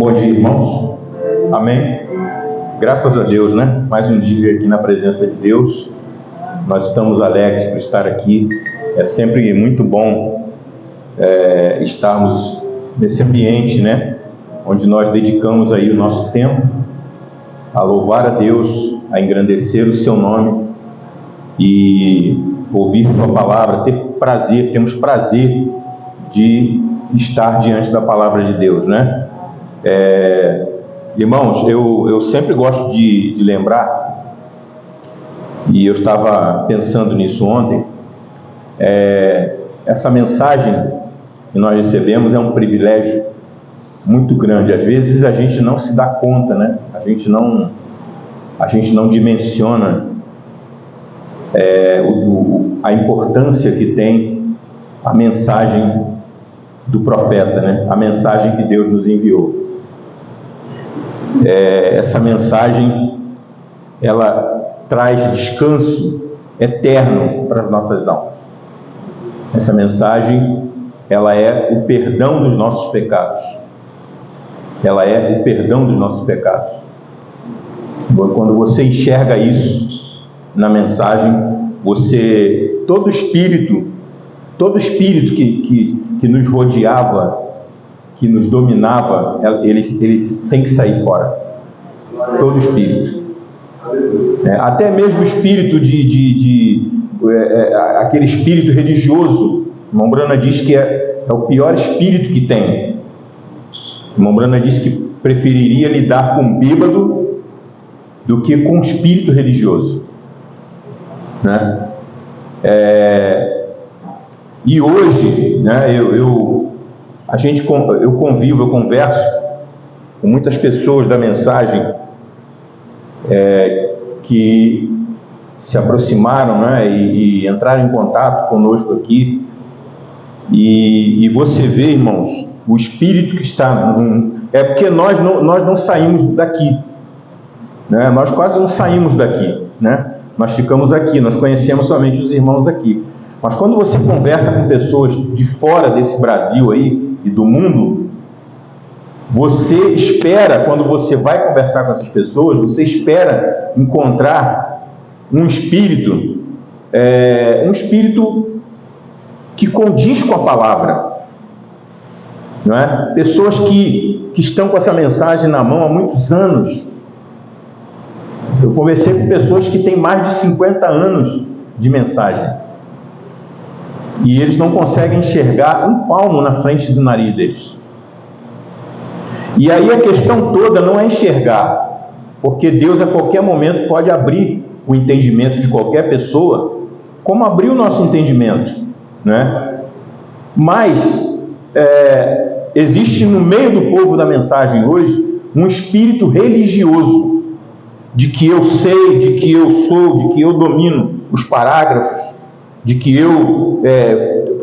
Bom dia, irmãos. Amém. Graças a Deus, né? Mais um dia aqui na presença de Deus. Nós estamos alegres por estar aqui. É sempre muito bom estarmos nesse ambiente, né? Onde nós dedicamos aí o nosso tempo a louvar a Deus, a engrandecer o seu nome e ouvir sua palavra, temos prazer de estar diante da palavra de Deus, né? Irmãos, eu sempre gosto de lembrar, e eu estava pensando nisso ontem, essa mensagem que nós recebemos é um privilégio muito grande. Às vezes a gente não se dá conta, né? A gente não dimensiona a importância que tem a mensagem do profeta, né? A mensagem que Deus nos enviou. Essa mensagem, ela traz descanso eterno para as nossas almas. Essa mensagem, ela é o perdão dos nossos pecados. Ela é o perdão dos nossos pecados. Quando você enxerga isso na mensagem, todo espírito que nos rodeava, que nos dominava, eles têm que sair fora. Todo espírito. Até mesmo o espírito aquele espírito religioso. Irmão Brana diz que é o pior espírito que tem. Irmão Brana diz que preferiria lidar com um bêbado do que com um espírito religioso, né? E hoje, né, eu converso com muitas pessoas da mensagem que se aproximaram, né, e entraram em contato conosco aqui, e você vê, irmãos, o espírito que está porque nós não saímos daqui, né? Nós quase não saímos daqui, né? Nós ficamos aqui, nós conhecemos somente os irmãos daqui. Mas quando você conversa com pessoas de fora desse Brasil aí e do mundo, você espera, quando você vai conversar com essas pessoas, você espera encontrar um espírito que condiz com a palavra, não é? Pessoas que estão com essa mensagem na mão há muitos anos. Eu conversei com pessoas que têm mais de 50 anos de mensagem. E eles não conseguem enxergar um palmo na frente do nariz deles. E aí a questão toda não é enxergar, porque Deus a qualquer momento pode abrir o entendimento de qualquer pessoa, como abriu o nosso entendimento, né? Mas existe no meio do povo da mensagem hoje um espírito religioso, de que eu sei, de que eu sou, de que eu domino os parágrafos, de que eu...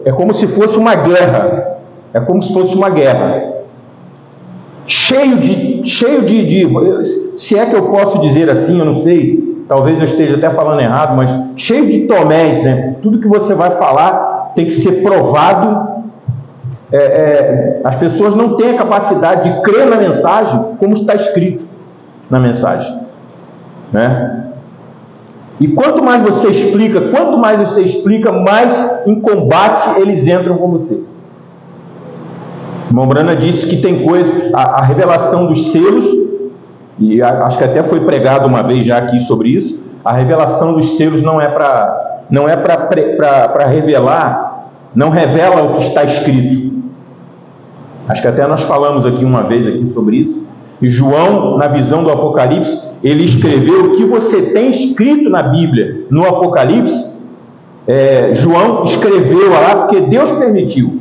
É como se fosse uma guerra. É como se fosse uma guerra. Cheio de... Se é que eu posso dizer assim, eu não sei. Talvez eu esteja até falando errado, mas cheio de tomés, né? Tudo que você vai falar tem que ser provado. As pessoas não têm a capacidade de crer na mensagem como está escrito na mensagem, né? E quanto mais você explica, mais em combate eles entram com você. Irmão Brana disse que tem coisa, a revelação dos selos, e acho que até foi pregado uma vez já aqui sobre isso. A revelação dos selos não é para revelar, não revela o que está escrito. Acho que até nós falamos aqui uma vez aqui sobre isso. E João, na visão do Apocalipse, ele escreveu o que você tem escrito na Bíblia no Apocalipse. João escreveu lá porque Deus permitiu.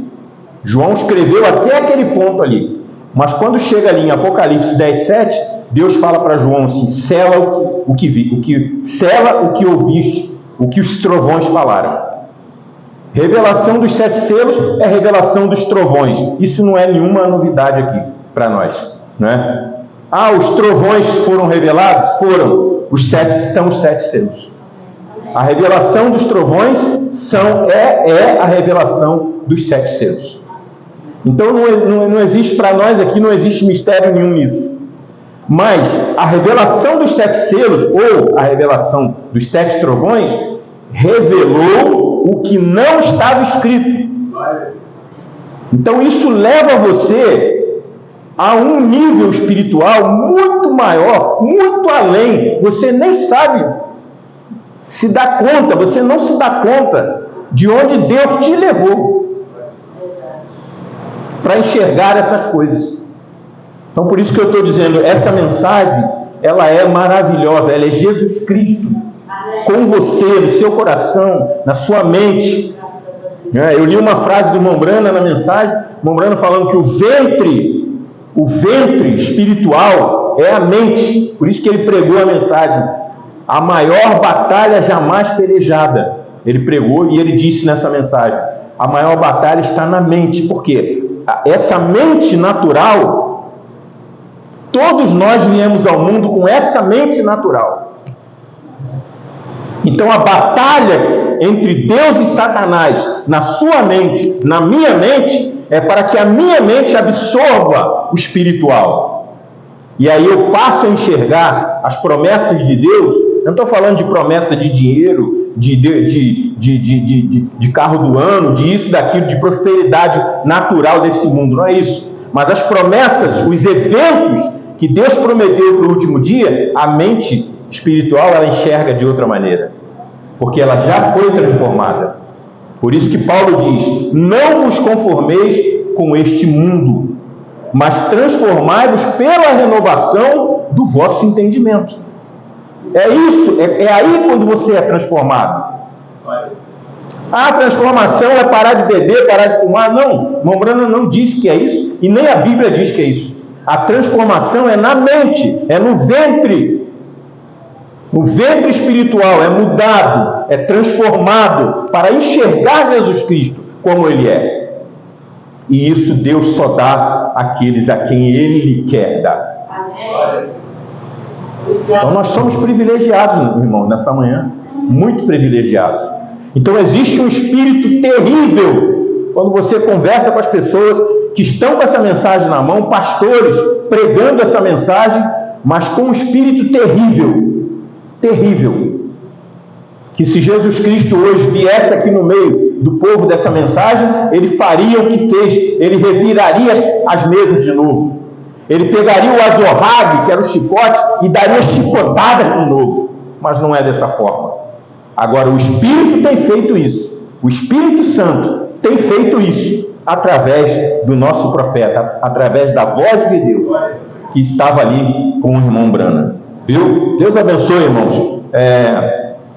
João escreveu até aquele ponto ali. Mas quando chega ali em Apocalipse 10:7, Deus fala para João assim: sela o que ouviste, o que os trovões falaram. Revelação dos 7 selos é revelação dos trovões. Isso não é nenhuma novidade aqui para nós, né? Os trovões foram revelados? Foram. Os 7 são os 7 selos. A revelação dos trovões é a revelação dos 7 selos. Então não existe para nós aqui, não existe mistério nenhum nisso. Mas a revelação dos 7 selos, ou a revelação dos 7 trovões, revelou o que não estava escrito. Então isso leva você a um nível espiritual muito maior, muito além. Você nem sabe se dá conta, você não se dá conta de onde Deus te levou para enxergar essas coisas. Então por isso que eu estou dizendo, essa mensagem, ela é maravilhosa, ela é Jesus Cristo com você, no seu coração, na sua mente. Eu li uma frase do irmão Brana na mensagem, o irmão Brana falando que o ventre espiritual é a mente. Por isso que ele pregou a mensagem, a maior batalha jamais pelejada. Ele pregou e ele disse nessa mensagem, a maior batalha está na mente. Por quê? Essa mente natural, todos nós viemos ao mundo com essa mente natural. Então a batalha entre Deus e Satanás na sua mente, na minha mente, é para que a minha mente absorva o espiritual. E aí eu passo a enxergar as promessas de Deus. Eu não estou falando de promessa de dinheiro, de carro do ano, de isso, daquilo, de prosperidade natural desse mundo. Não é isso. Mas as promessas, os eventos que Deus prometeu para o último dia, a mente espiritual ela enxerga de outra maneira, porque ela já foi transformada. Por isso que Paulo diz, não vos conformeis com este mundo, mas transformai-vos pela renovação do vosso entendimento. É isso, é aí quando você é transformado. A transformação é parar de beber, parar de fumar. Não, irmão Brana não diz que é isso, e nem a Bíblia diz que é isso. A transformação é na mente, é no ventre. O ventre espiritual é mudado, é transformado para enxergar Jesus Cristo como Ele é. E isso Deus só dá àqueles a quem Ele quer dar. Amém. Então nós somos privilegiados, irmão, nessa manhã. Muito privilegiados. Então existe um espírito terrível quando você conversa com as pessoas que estão com essa mensagem na mão, pastores pregando essa mensagem, mas com um espírito terrível, que se Jesus Cristo hoje viesse aqui no meio do povo dessa mensagem, ele faria o que fez, ele reviraria as mesas de novo, ele pegaria o azorrague, que era o chicote, e daria chicotada de novo, mas não é dessa forma. Agora o Espírito tem feito isso, o Espírito Santo tem feito isso, através do nosso profeta, através da voz de Deus, que estava ali com o irmão Brana. Viu? Deus abençoe, irmãos.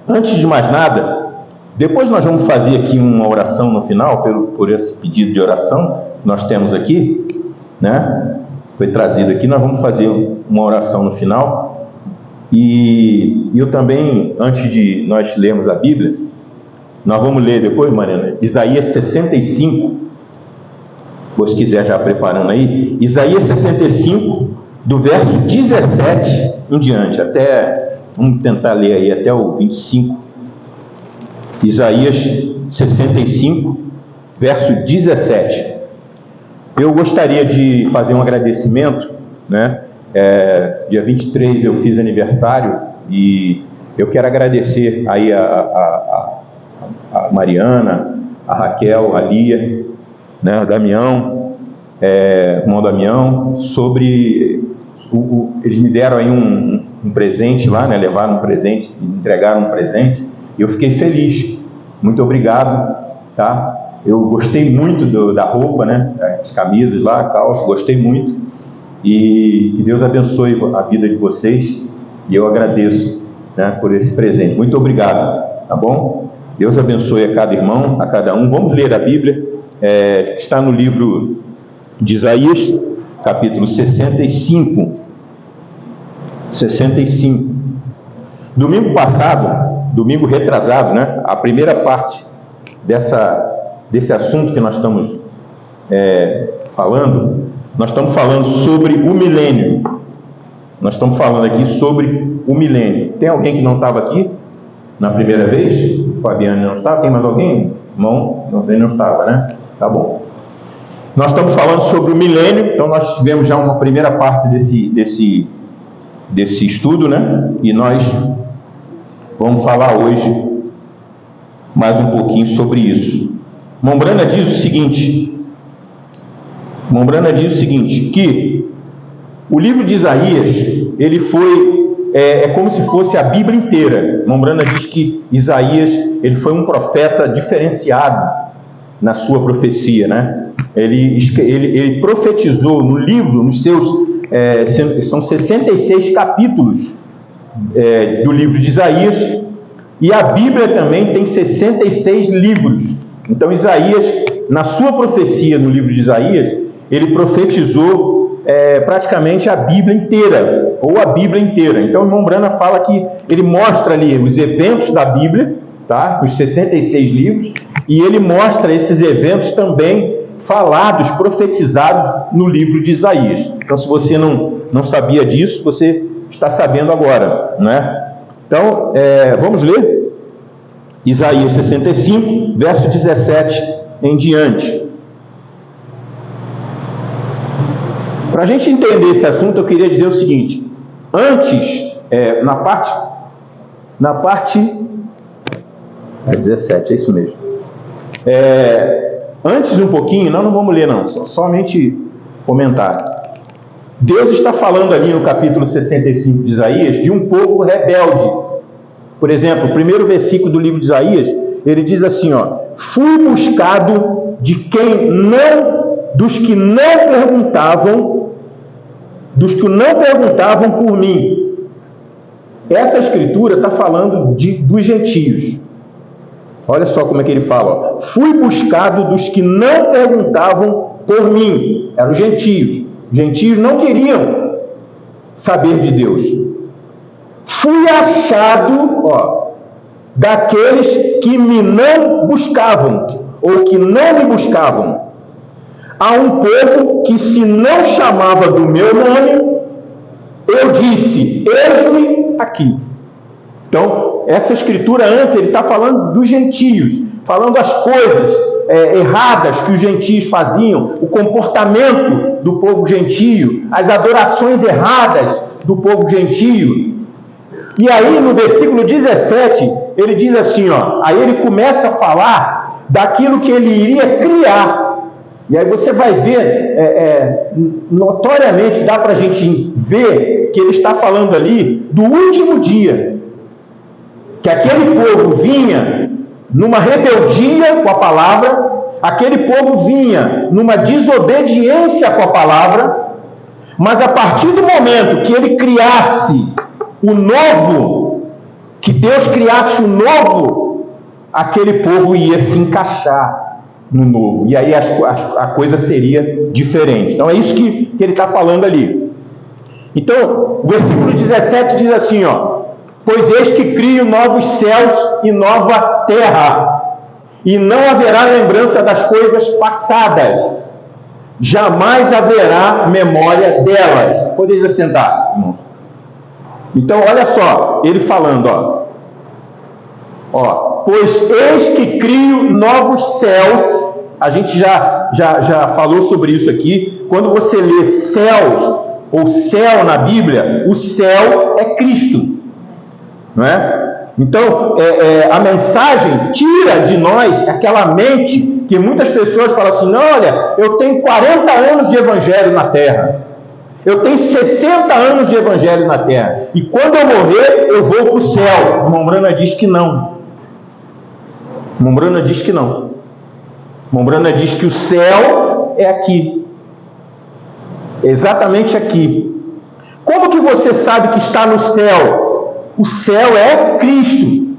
Antes de mais nada, depois nós vamos fazer aqui uma oração no final, por esse pedido de oração que nós temos aqui, né? Foi trazido aqui, nós vamos fazer uma oração no final. E eu também, antes de nós lermos a Bíblia, nós vamos ler depois, Mariana, Isaías 65, se quiser já preparando aí, Isaías 65, do verso 17 em diante, vamos tentar ler aí até o 25, Isaías 65, verso 17. Eu gostaria de fazer um agradecimento, né? Dia 23 eu fiz aniversário e eu quero agradecer aí a Mariana, a Raquel, a Lia, né, o Damião, irmão Damião, eles me deram aí um presente lá, né, levaram um presente, entregaram um presente, e eu fiquei feliz, muito obrigado, tá? Eu gostei muito da roupa, né, as camisas lá, a calça, gostei muito, e que Deus abençoe a vida de vocês, e eu agradeço, né, por esse presente, muito obrigado, tá bom? Deus abençoe a cada irmão, a cada um. Vamos ler a Bíblia, que está no livro de Isaías, capítulo 65. Domingo passado, domingo retrasado, né? A primeira parte desse assunto que nós estamos falando, nós estamos falando sobre o milênio. Nós estamos falando aqui sobre o milênio. Tem alguém que não estava aqui na primeira vez? O Fabiano não estava? Tem mais alguém? Não estava, né? Tá bom. Nós estamos falando sobre o milênio, então nós tivemos já uma primeira parte desse estudo, né? E nós vamos falar hoje mais um pouquinho sobre isso. Mombrana diz o seguinte, que o livro de Isaías, ele foi, como se fosse a Bíblia inteira. Mombrana diz que Isaías, ele foi um profeta diferenciado na sua profecia, né? Ele profetizou no livro, nos seus, são 66 capítulos do livro de Isaías, e a Bíblia também tem 66 livros. Então Isaías, na sua profecia no livro de Isaías, ele profetizou praticamente a Bíblia inteira, ou a Bíblia inteira. Então o irmão Brana fala que ele mostra ali os eventos da Bíblia, tá? Os 66 livros, e ele mostra esses eventos também falados, profetizados no livro de Isaías. Então, se você não sabia disso, você está sabendo agora, né? Então, vamos ler Isaías 65, verso 17 em diante. Para a gente entender esse assunto, eu queria dizer o seguinte: antes, na parte 17, é isso mesmo. Antes um pouquinho, não vamos ler não, somente comentar. Deus está falando ali no capítulo 65 de Isaías de um povo rebelde. Por exemplo, o primeiro versículo do livro de Isaías, ele diz assim, ó: fui buscado dos que não perguntavam por mim. Essa escritura está falando dos gentios. Olha só como é que ele fala, ó: fui buscado dos que não perguntavam por mim. Eram os gentios. Os gentios não queriam saber de Deus. Fui achado, daqueles que me não buscavam, ou que não me buscavam. A um povo que, se não chamava do meu nome, eu disse: eis-me aqui. Então, essa escritura antes, ele está falando dos gentios, falando as coisas erradas que os gentios faziam, o comportamento do povo gentio, as adorações erradas do povo gentio. E aí, no versículo 17, ele diz assim, aí ele começa a falar daquilo que ele iria criar. E aí você vai ver, notoriamente dá para a gente ver que ele está falando ali do último dia, que aquele povo vinha numa rebeldia com a palavra, aquele povo vinha numa desobediência com a palavra, mas a partir do momento que ele criasse o novo, que Deus criasse o novo, aquele povo ia se encaixar no novo, e aí a coisa seria diferente. Então é isso que ele está falando ali. Então, o versículo 17 diz assim, pois eis que crio novos céus e nova terra, e não haverá lembrança das coisas passadas, jamais haverá memória delas. Podeis assentar, irmãos. Então, olha só, ele falando, pois eis que crio novos céus. A gente já falou sobre isso aqui. Quando você lê céus ou céu na Bíblia, o céu é Cristo, não é? Então, a mensagem tira de nós aquela mente que muitas pessoas falam assim: não, olha, eu tenho 40 anos de evangelho na terra, eu tenho 60 anos de evangelho na terra, e quando eu morrer, eu vou para o céu. Mombrana diz que não. Mombrana diz que não. Mombrana diz que o céu é aqui, exatamente aqui. Como que você sabe que está no céu? O céu é Cristo.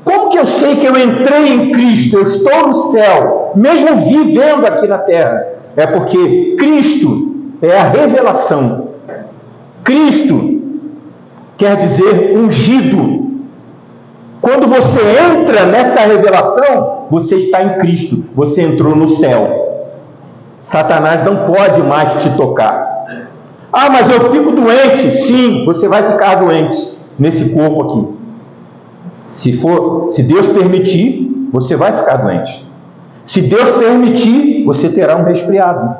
Como que eu sei que eu entrei em Cristo? Eu estou no céu, mesmo vivendo aqui na terra. É porque Cristo é a revelação. Cristo quer dizer ungido. Quando você entra nessa revelação, você está em Cristo. Você entrou no céu. Satanás não pode mais te tocar. Ah, mas eu fico doente. Sim, você vai ficar doente nesse corpo aqui. Se Deus permitir, você vai ficar doente. Se Deus permitir, você terá um resfriado.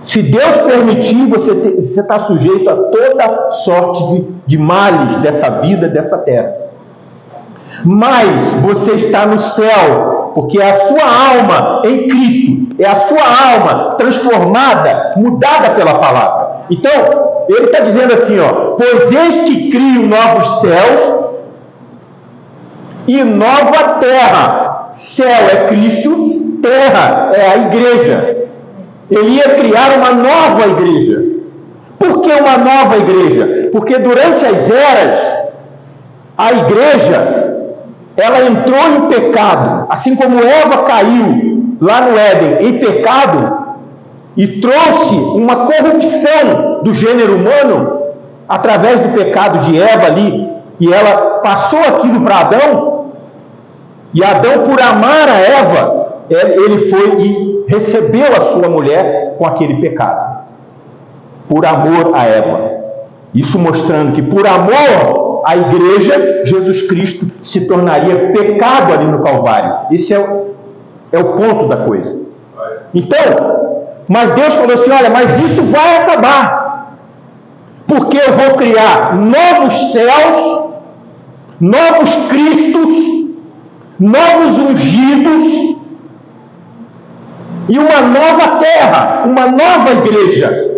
Se Deus permitir, você está sujeito a toda sorte de males dessa vida, dessa terra. Mas você está no céu, porque é a sua alma em Cristo, é a sua alma transformada, mudada pela palavra. Então, ele está dizendo assim, pois eis que crio novos céus e nova terra. Céu é Cristo, terra é a igreja. Ele ia criar uma nova igreja. Por que uma nova igreja? Porque durante as eras, a igreja, ela entrou em pecado, assim como Eva caiu lá no Éden em pecado e trouxe uma corrupção do gênero humano através do pecado de Eva ali, e ela passou aquilo para Adão, e Adão, por amar a Eva, ele foi e recebeu a sua mulher com aquele pecado, por amor a Eva. Isso mostrando que por amor à igreja, Jesus Cristo se tornaria pecado ali no Calvário. Esse é o ponto da coisa. Então, mas Deus falou assim, olha, mas isso vai acabar, porque eu vou criar novos céus, novos Cristos, novos ungidos, e uma nova terra, uma nova igreja.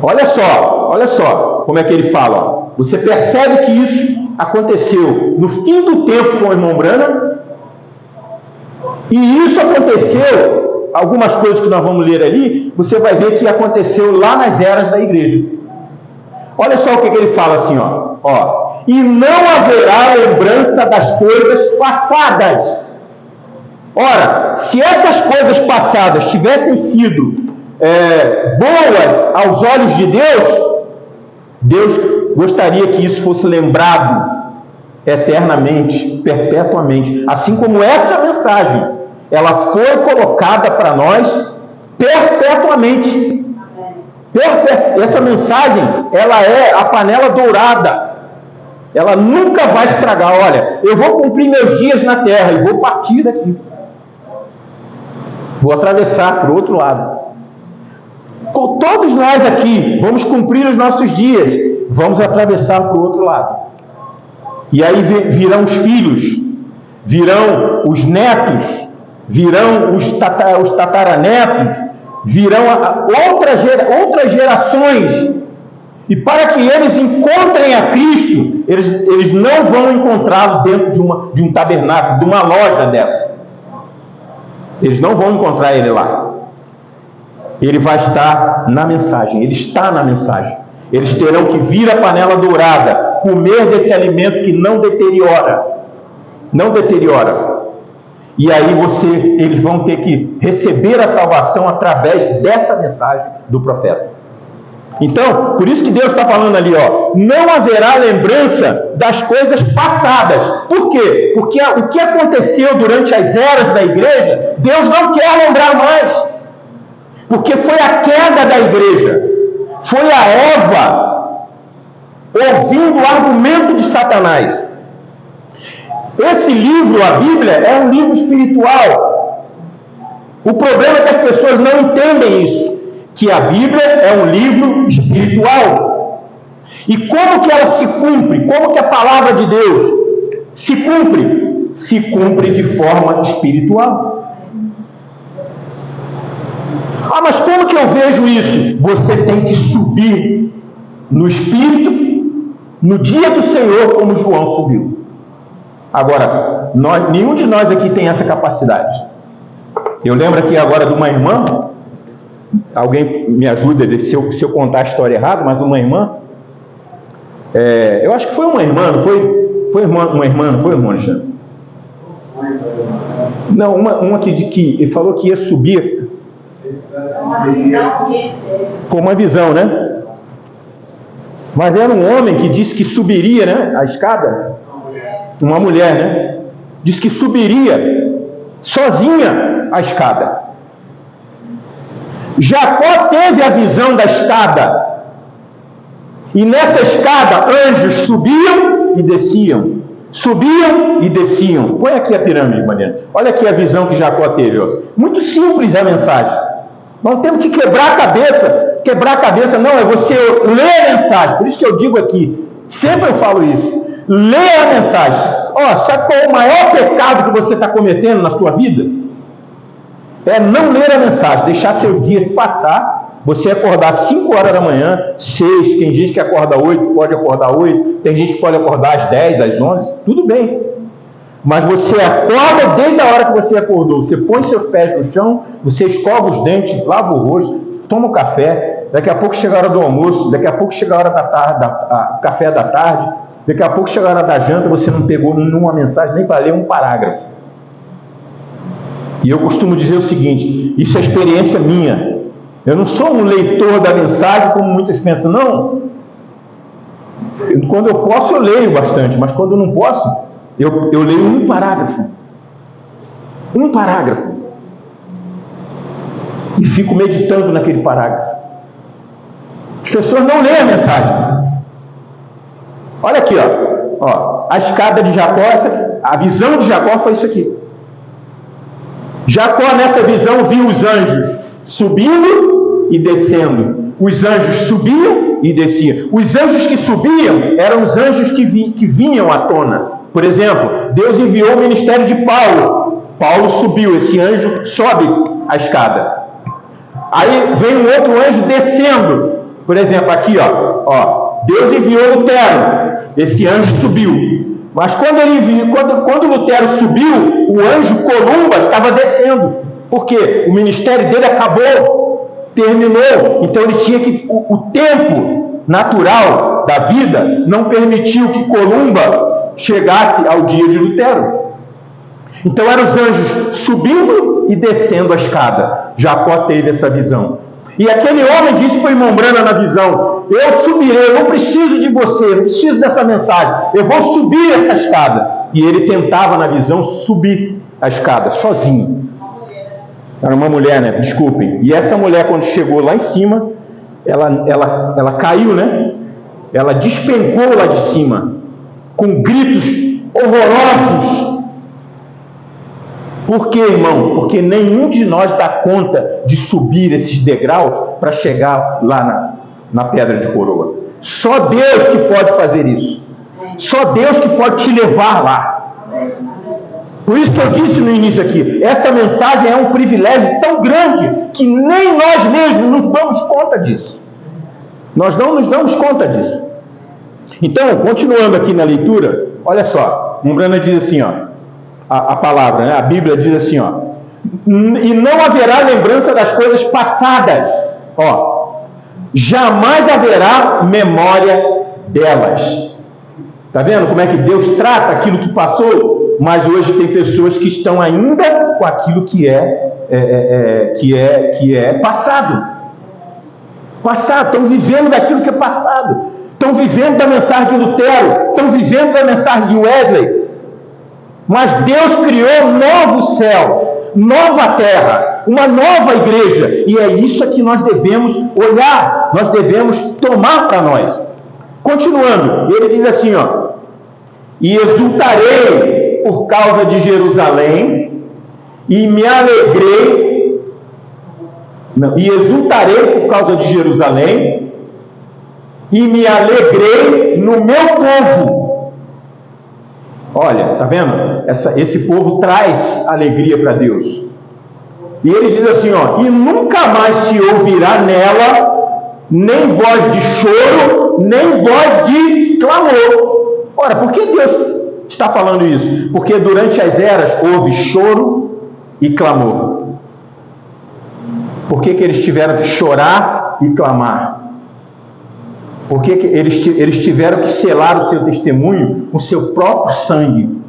Olha só como é que ele fala. Você percebe que isso aconteceu no fim do tempo com o irmão Branham, e isso aconteceu, algumas coisas que nós vamos ler ali, você vai ver que aconteceu lá nas eras da igreja. Olha só o que ele fala assim, e não haverá lembrança das coisas passadas. Ora, se essas coisas passadas tivessem sido boas aos olhos de Deus, Deus gostaria que isso fosse lembrado eternamente, perpetuamente. Assim como essa mensagem, ela foi colocada para nós perpetuamente. Essa mensagem, ela é a panela dourada. Ela nunca vai estragar. Olha, eu vou cumprir meus dias na terra e vou partir daqui. Vou atravessar para o outro lado. Todos nós aqui vamos cumprir os nossos dias. Vamos atravessar para o outro lado. E aí virão os filhos, virão os netos, virão os tataranetos, virão outras gerações. E para que eles encontrem a Cristo, eles não vão encontrá-lo dentro de um tabernáculo, de uma loja dessa. Eles não vão encontrar ele lá. Ele vai estar na mensagem. Ele está na mensagem. Eles terão que vir à panela dourada, comer desse alimento que não deteriora. Não deteriora. E aí eles vão ter que receber a salvação através dessa mensagem do profeta. Então, por isso que Deus está falando ali, não haverá lembrança das coisas passadas. Por quê? Porque o que aconteceu durante as eras da igreja, Deus não quer lembrar mais. Porque foi a queda da igreja. Foi a Eva ouvindo o argumento de Satanás. Esse livro, a Bíblia, é um livro espiritual. O problema é que as pessoas não entendem isso, que a Bíblia é um livro espiritual. E como que ela se cumpre? Como que a palavra de Deus se cumpre? Se cumpre de forma espiritual. Mas como que eu vejo isso? Você tem que subir no Espírito no dia do Senhor, como João subiu. Agora, nenhum de nós aqui tem essa capacidade. Eu lembro aqui agora de uma irmã, alguém me ajuda se eu contar a história errada, mas uma irmã, eu acho que foi uma irmã, não foi? Foi uma irmã, não foi, irmão Alexandre? Não, uma que ele falou que ia subir. Foi uma visão, né? Mas era um homem que disse que subiria, né, a escada. Uma mulher, né? Disse que subiria sozinha a escada. Jacó teve a visão da escada. E nessa escada, anjos subiam e desciam. Subiam e desciam. Põe aqui a pirâmide, Mariana. Olha aqui a visão que Jacó teve. Ó. Muito simples a mensagem. Não temos que quebrar a cabeça. Quebrar a cabeça não, é você ler a mensagem. Por isso que eu digo aqui, sempre eu falo isso. Leia a mensagem. Ó, sabe qual é o maior pecado que você está cometendo na sua vida? É não ler a mensagem, deixar seus dias passar, você acordar às 5 horas da manhã, 6, tem gente que acorda 8, pode acordar 8, tem gente que pode acordar às 10, às 11, tudo bem. Mas você acorda desde a hora que você acordou, você põe seus pés no chão, você escova os dentes, lava o rosto, toma um café, daqui a pouco chega a hora do almoço, daqui a pouco chega a hora da tarde, café da tarde, daqui a pouco chega a hora da janta, você não pegou nenhuma mensagem nem para ler um parágrafo. E eu costumo dizer o seguinte, isso é experiência minha. Eu não sou um leitor da mensagem como muitos pensam, não. Quando eu posso, eu leio bastante, mas quando eu não posso, eu leio um parágrafo. Um parágrafo. E fico meditando naquele parágrafo. As pessoas não leem a mensagem. Olha aqui, ó, a escada de Jacó, a visão de Jacó foi isso aqui. Jacó, nessa visão, viu os anjos subindo e descendo. Os anjos subiam e desciam. Os anjos que subiam eram os anjos que vinham à tona. Por exemplo, Deus enviou o ministério de Paulo. Paulo subiu, esse anjo sobe a escada. Aí vem um outro anjo descendo. Por exemplo, aqui, ó, Deus enviou Lutero. Esse anjo subiu. Mas quando Lutero subiu, o anjo Columba estava descendo. Por quê? O ministério dele acabou, terminou. Então ele tinha que. O tempo natural da vida não permitiu que Columba chegasse ao dia de Lutero. Então eram os anjos subindo e descendo a escada. Jacó teve essa visão. E aquele homem disse para o irmão Brana na visão: eu subirei, eu não preciso de você, eu não preciso dessa mensagem, eu vou subir essa escada. E ele tentava na visão subir a escada, sozinho. Era uma mulher, né? Desculpem. E essa mulher, quando chegou lá em cima, ela caiu, né? Ela despencou lá de cima, com gritos horrorosos. Por quê, irmão? Porque nenhum de nós dá conta de subir esses degraus para chegar lá na pedra de coroa. Só Deus que pode fazer isso. Só Deus que pode te levar lá. Por isso que eu disse no início aqui, essa mensagem é um privilégio tão grande que nem nós mesmos nos damos conta disso. Nós não nos damos conta disso. Então, continuando aqui na leitura, olha só, Umbrana diz assim, ó, a palavra, né? A Bíblia diz assim, ó, e não haverá lembrança das coisas passadas, ó, jamais haverá memória delas. Tá vendo como é que Deus trata aquilo que passou? Mas hoje tem pessoas que estão ainda com aquilo que é passado. Passado, estão vivendo daquilo que é passado. Estão vivendo da mensagem de Lutero, estão vivendo da mensagem de Wesley. Mas Deus criou novos céus, nova terra, uma nova igreja, e é isso que nós devemos olhar, nós devemos tomar para nós. Continuando, ele diz assim, ó, e exultarei por causa de Jerusalém, e me alegrei, e exultarei por causa de Jerusalém, e me alegrei no meu povo. Olha, tá vendo? Esse povo traz alegria para Deus. E ele diz assim, ó, e nunca mais se ouvirá nela nem voz de choro, nem voz de clamor. Ora, por que Deus está falando isso? Porque durante as eras houve choro e clamor. Por que eles tiveram que chorar e clamar? Porque eles tiveram que selar o seu testemunho com seu próprio sangue.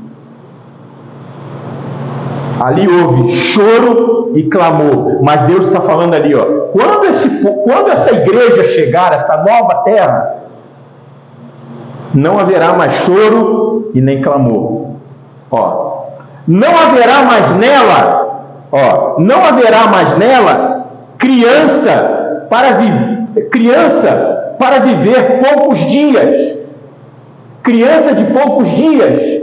Ali houve choro e clamor. Mas Deus está falando ali, ó, quando essa igreja chegar, essa nova terra, não haverá mais choro e nem clamor. Ó, não haverá mais nela, ó, não haverá mais nela criança para viver poucos dias. Criança de poucos dias.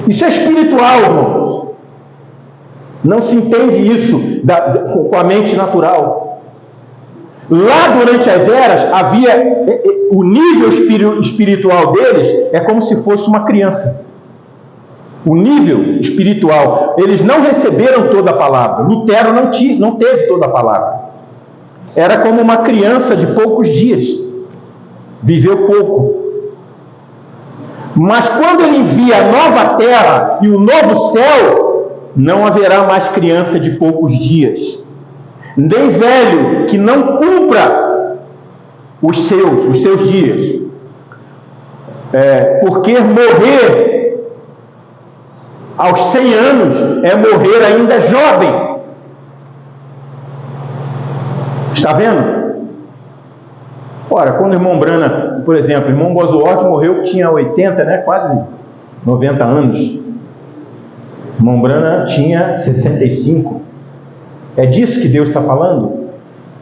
Isso é espiritual, irmãos. Não se entende isso com a mente natural. Lá durante as eras, havia o nível espiritual deles é como se fosse uma criança. O nível espiritual, eles não receberam toda a palavra. Lutero não teve toda a palavra. Era como uma criança de poucos dias. Viveu pouco. Mas quando ele envia a nova terra e o novo céu, não haverá mais criança de poucos dias, nem velho que não cumpra os seus dias. Porque morrer aos 100 anos é morrer ainda jovem. Está vendo? Ora, quando o irmão Brana, por exemplo, o irmão Bozuorte morreu, tinha 80, né? Quase 90 anos. O irmão Brana tinha 65. É disso que Deus está falando?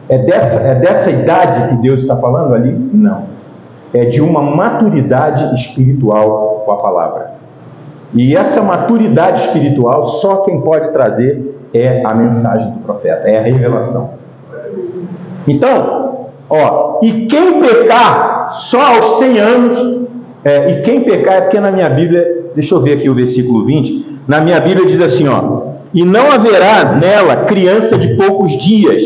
É dessa idade que Deus está falando ali? Não. É de uma maturidade espiritual com a palavra. E essa maturidade espiritual, só quem pode trazer é a mensagem do profeta, é a revelação. Então, e quem pecar só aos 100 anos, e quem pecar, é porque na minha Bíblia, deixa eu ver aqui o versículo 20, na minha Bíblia diz assim, e não haverá nela criança de poucos dias,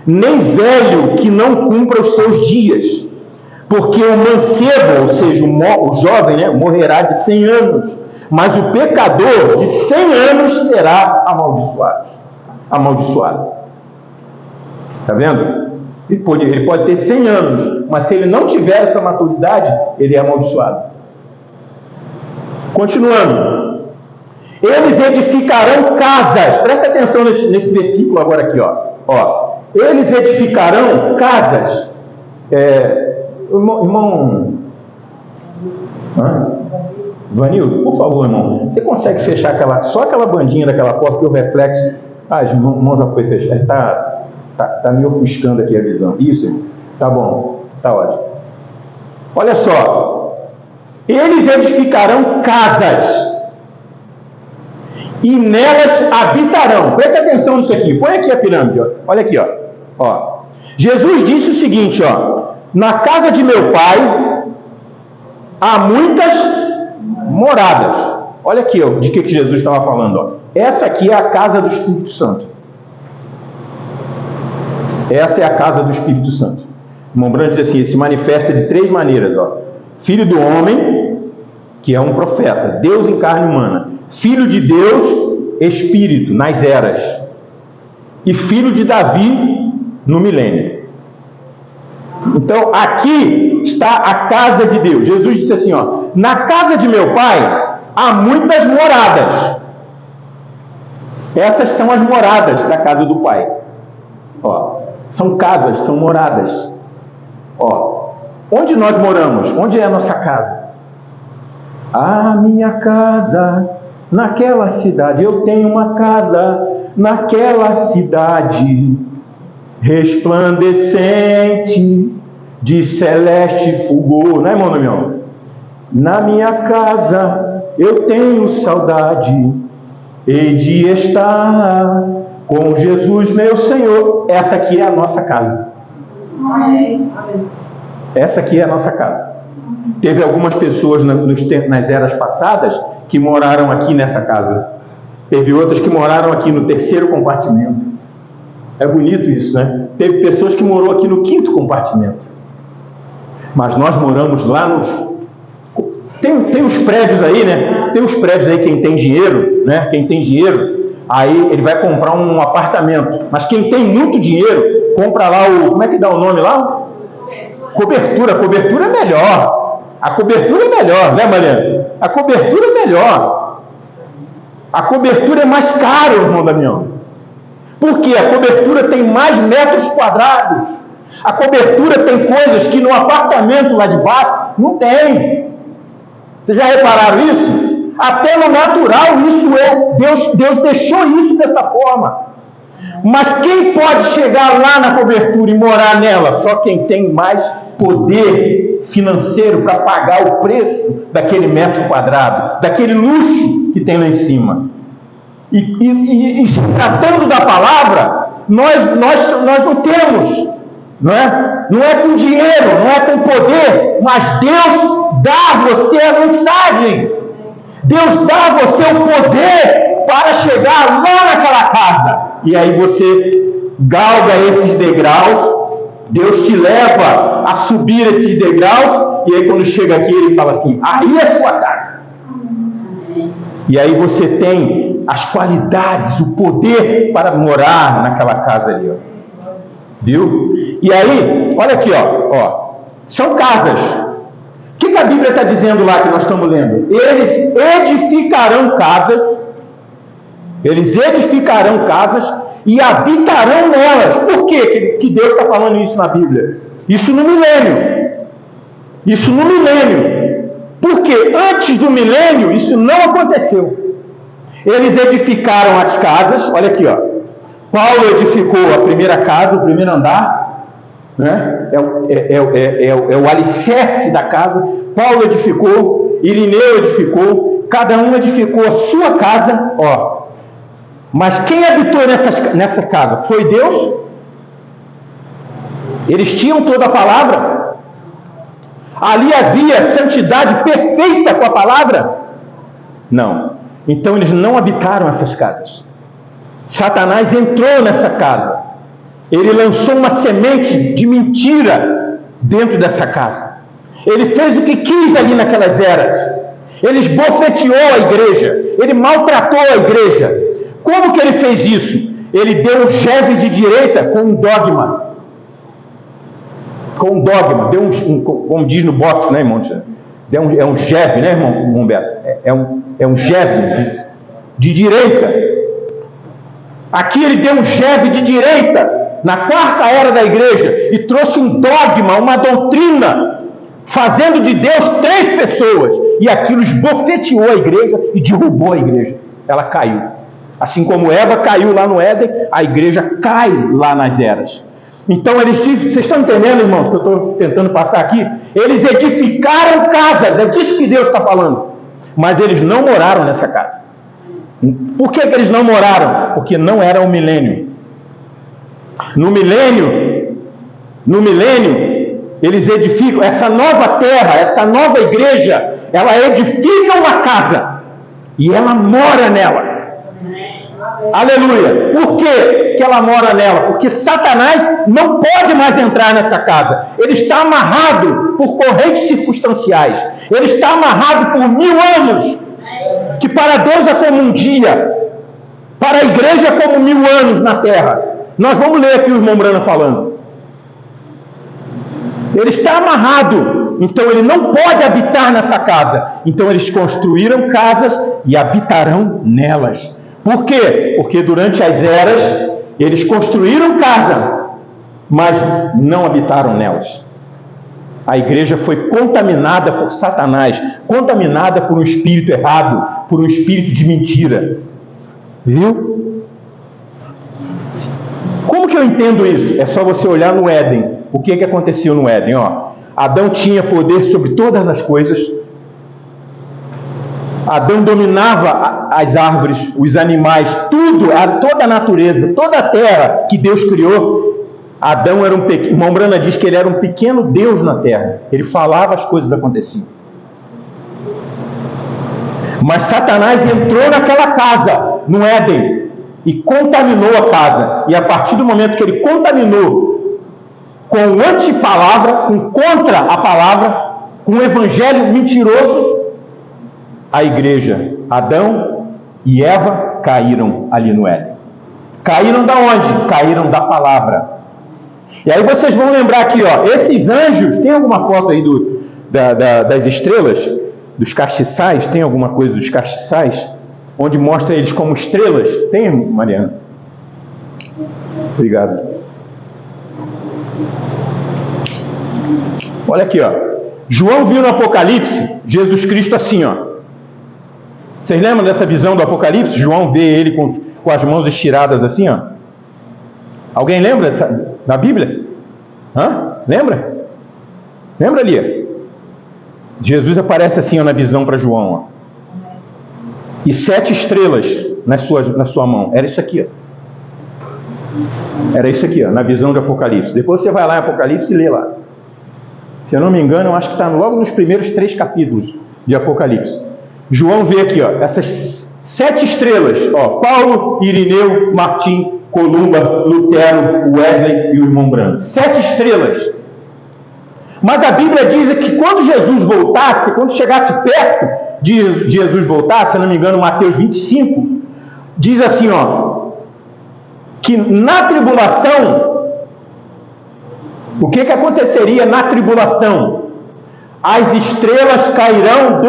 nem velho que não cumpra os seus dias, porque o mancebo, ou seja, o jovem, né, morrerá de 100 anos, mas o pecador de 100 anos será amaldiçoado. Está vendo? Ele pode ter 100 anos, mas se ele não tiver essa maturidade, ele é amaldiçoado. Continuando. Eles edificarão casas. Presta atenção nesse versículo agora aqui, Eles edificarão casas. Irmão Vanildo, por favor, irmão, você consegue fechar só aquela bandinha daquela porta, que o reflexo... irmão já foi fechado. Está me ofuscando aqui a visão. Isso, irmão? Tá bom. Tá ótimo. Olha só. Eles edificarão casas e nelas habitarão. Presta atenção nisso aqui. Põe aqui a pirâmide. Olha aqui. Jesus disse o seguinte. Na casa de meu pai há muitas moradas. Olha aqui de que Jesus estava falando. Essa aqui é a casa do Espírito Santo. Essa é a casa do Espírito Santo. O irmão Brando diz assim, ele se manifesta de 3 maneiras. Filho do homem, que é um profeta, Deus em carne humana. Filho de Deus, Espírito, nas eras. E filho de Davi, no milênio. Então, aqui está a casa de Deus. Jesus disse assim, na casa de meu pai há muitas moradas. Essas são as moradas da casa do pai. São casas, são moradas. Onde nós moramos? Onde é a nossa casa? A minha casa, naquela cidade. Eu tenho uma casa naquela cidade, resplandecente, de celeste fulgor. Não é, irmão Damião? Na minha casa eu tenho saudade, hei de estar com Jesus, meu Senhor. Essa aqui é a nossa casa. Essa aqui é a nossa casa. Teve algumas pessoas nas eras passadas que moraram aqui nessa casa. Teve outras que moraram aqui no 3º compartimento. É bonito isso, né? Teve pessoas que moraram aqui no 5º compartimento. Mas nós moramos lá no... Tem os prédios aí, né? Tem os prédios aí, quem tem dinheiro, né? Quem tem dinheiro... Aí ele vai comprar um apartamento. Mas quem tem muito dinheiro, compra lá como é que dá o nome lá? Cobertura. A cobertura é melhor. A cobertura é melhor, né, Mariana? A cobertura é melhor. A cobertura é mais caro, irmão Damião. Por quê? A cobertura tem mais metros quadrados. A cobertura tem coisas que no apartamento lá de baixo não tem. Vocês já repararam isso? Até no natural isso é. Deus deixou isso dessa forma. Mas quem pode chegar lá na cobertura e morar nela? Só quem tem mais poder financeiro para pagar o preço daquele metro quadrado, daquele luxo que tem lá em cima. E se tratando da palavra, nós não temos, não é? Não é com dinheiro, não é com poder, mas Deus dá a você a mensagem. Deus dá a você o poder para chegar lá naquela casa. E aí você galga esses degraus, Deus te leva a subir esses degraus, e aí quando chega aqui ele fala assim, aí é a sua casa. E aí você tem as qualidades, o poder para morar naquela casa ali, ó. Viu? E aí, olha aqui, ó, são casas. O que a Bíblia está dizendo lá que nós estamos lendo? Eles edificarão casas e habitarão nelas. Por que Deus está falando isso na Bíblia? Isso no milênio. Porque antes do milênio isso não aconteceu. Eles edificaram as casas, olha aqui, ó. Paulo edificou a primeira casa, o primeiro andar, né? É o alicerce da casa. Paulo edificou, Irineu edificou, cada um edificou a sua casa, ó. Mas quem habitou nessa casa? Foi Deus? Eles tinham toda a palavra? Ali havia santidade perfeita com a palavra? Não. Então eles não habitaram essas casas. Satanás entrou nessa casa. Ele lançou uma semente de mentira dentro dessa casa. Ele fez o que quis ali naquelas eras. Ele esbofeteou a igreja. Ele maltratou a igreja. Como que ele fez isso? Ele deu um chefe de direita com um dogma. Deu como diz no boxe, né, irmão? É um jeve, né, irmão Humberto? É um jeve de direita. Aqui ele deu um jeve de direita na quarta era da igreja e trouxe um dogma, uma doutrina, fazendo de Deus 3 pessoas. E aquilo esbofeteou a igreja e derrubou a igreja. Ela caiu. Assim como Eva caiu lá no Éden, a igreja cai lá nas eras. Então vocês estão entendendo, irmãos, que eu estou tentando passar aqui? Eles edificaram casas, é disso que Deus está falando. Mas eles não moraram nessa casa. Por que eles não moraram? Porque não era o milênio. No milênio, eles edificam essa nova terra, essa nova igreja, ela edifica uma casa e ela mora nela. Aleluia! Por que ela mora nela? Porque Satanás não pode mais entrar nessa casa. Ele está amarrado por correntes circunstanciais. Ele está amarrado por 1000 anos. Que para Deus é como um dia. Para a igreja é como 1000 anos na terra. Nós vamos ler aqui o irmão Brana falando. Ele está amarrado. Então ele não pode habitar nessa casa. Então eles construíram casas e habitarão nelas. Por quê? Porque durante as eras, eles construíram casa, mas não habitaram nelas. A igreja foi contaminada por Satanás, contaminada por um espírito errado, por um espírito de mentira. Viu? Como que eu entendo isso? É só você olhar no Éden. O que aconteceu no Éden? Adão tinha poder sobre todas as coisas. Adão dominava as árvores, os animais, tudo, toda a natureza, toda a terra que Deus criou. Adão era um pequeno, irmão Brana diz que ele era um pequeno Deus na terra. Ele falava, as coisas aconteciam. Mas Satanás entrou naquela casa, no Éden, e contaminou a casa. E a partir do momento que ele contaminou com antipalavra, com contra a palavra, com o evangelho mentiroso, a igreja, Adão e Eva caíram ali no Éden. Caíram da onde? Caíram da palavra. E aí vocês vão lembrar aqui, esses anjos, tem alguma foto aí das estrelas, dos castiçais? Tem alguma coisa dos castiçais? Onde mostra eles como estrelas? Tem, Mariana? Obrigado. Olha aqui, João viu no Apocalipse Jesus Cristo assim, Vocês lembram dessa visão do Apocalipse? João vê ele com as mãos estiradas assim, Alguém lembra da Bíblia? Lembra? Lembra ali? Jesus aparece assim, ó, na visão para João. Ó. E 7 estrelas na sua mão. Era isso aqui. Ó. Era isso aqui, ó, na visão de Apocalipse. Depois você vai lá em Apocalipse e lê lá. Se eu não me engano, eu acho que está logo nos primeiros 3 capítulos de Apocalipse. João vê aqui, ó, essas 7 estrelas. Ó, Paulo, Irineu, Martim, Columba, Lutero, Wesley e o irmão Branco. 7 estrelas. Mas a Bíblia diz que quando Jesus voltasse, quando chegasse perto de Jesus voltar, se eu não me engano, Mateus 25, diz assim, ó, que na tribulação, o que aconteceria na tribulação? As estrelas cairão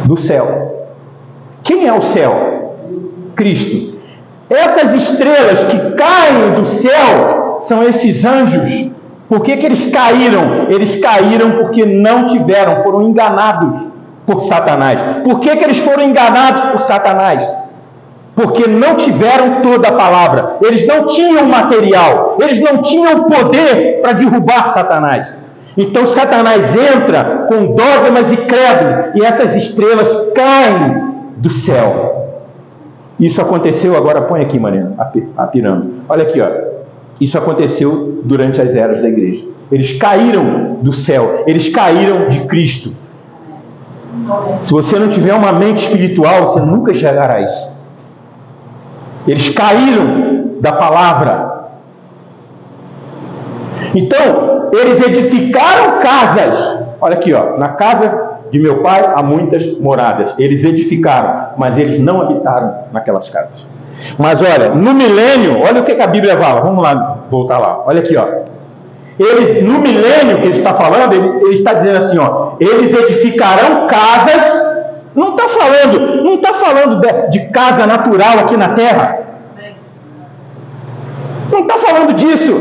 do céu. Quem é o céu? Cristo. Essas estrelas que caem do céu são esses anjos. Por que eles caíram? Eles caíram porque não tiveram, foram enganados por Satanás. Por que eles foram enganados por Satanás? Porque não tiveram toda a palavra. Eles não tinham material. Eles não tinham poder para derrubar Satanás. Então Satanás entra com dogmas e credos e essas estrelas caem do céu. Isso aconteceu, agora põe aqui, Mariana, a pirâmide. Olha aqui, ó. Isso aconteceu durante as eras da igreja. Eles caíram do céu, eles caíram de Cristo. Se você não tiver uma mente espiritual, você nunca chegará a isso. Eles caíram da palavra. Então, eles edificaram casas. Olha aqui, ó, na casa de meu pai há muitas moradas. Eles edificaram, mas eles não habitaram naquelas casas. Mas olha, no milênio, olha o que a Bíblia fala. Vamos lá, voltar lá. Olha aqui, ó. Eles, no milênio que ele está falando, ele está dizendo assim, ó, eles edificarão casas. Não está falando de casa natural aqui na terra. Não está falando disso.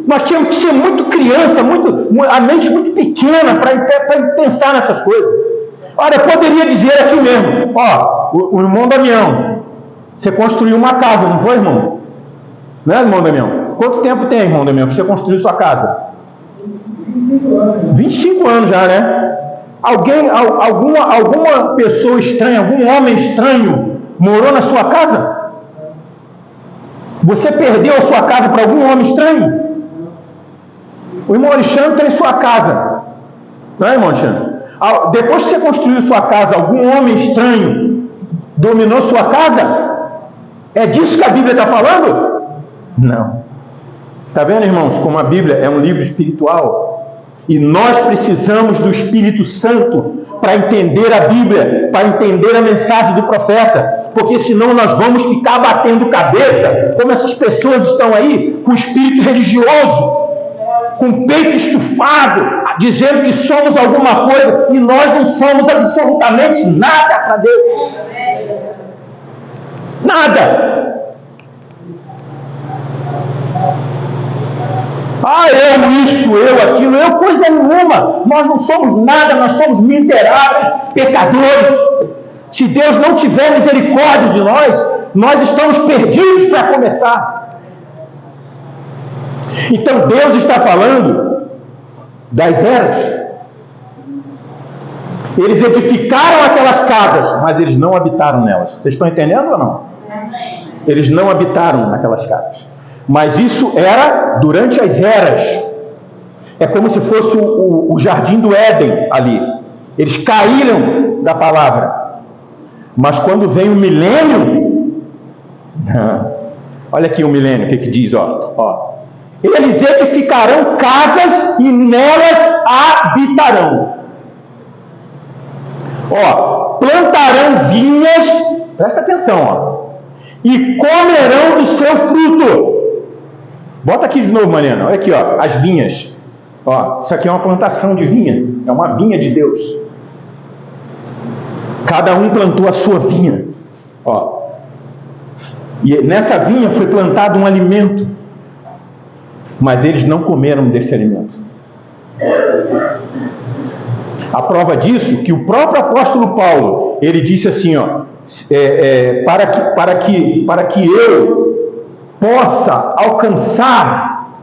Nós tínhamos que ser muito criança, a mente muito pequena para pensar nessas coisas. Olha, eu poderia dizer aqui mesmo, ó, o irmão Damião, você construiu uma casa, não foi, irmão? Não é, irmão Damião? Quanto tempo tem, irmão Damião, que você construiu sua casa? 25 anos já, né? Alguma pessoa estranha, algum homem estranho morou na sua casa? Você perdeu a sua casa para algum homem estranho? O irmão Alexandre tem sua casa. Não é, irmão Alexandre? Depois que você construiu sua casa, algum homem estranho dominou sua casa? É disso que a Bíblia está falando? Não. Está vendo, irmãos, como a Bíblia é um livro espiritual? E nós precisamos do Espírito Santo para entender a Bíblia, para entender a mensagem do profeta. Porque senão nós vamos ficar batendo cabeça, como essas pessoas estão aí, com espírito religioso, com o peito estufado, dizendo que somos alguma coisa, e nós não somos absolutamente nada para Deus. Nada. Eu isso, eu aquilo, eu coisa nenhuma. Nós não somos nada, nós somos miseráveis, pecadores. Se Deus não tiver misericórdia de nós estamos perdidos para começar. Então Deus está falando das eras. Eles edificaram aquelas casas, mas eles não habitaram nelas. Vocês estão entendendo ou não? Eles não habitaram naquelas casas. Mas isso era durante as eras. É como se fosse o jardim do Éden ali. Eles caíram da palavra. Mas quando vem o milênio, olha aqui o milênio, o que diz, ó. Eles edificarão casas e nelas habitarão. Plantarão vinhas, presta atenção, e comerão do seu fruto. Bota aqui de novo, Mariana, olha aqui, ó, as vinhas. Isso aqui é uma plantação de vinha, é uma vinha de Deus. Cada um plantou a sua vinha. E nessa vinha foi plantado um alimento. Mas eles não comeram desse alimento. A prova disso, que o próprio apóstolo Paulo, ele disse assim, para que eu possa alcançar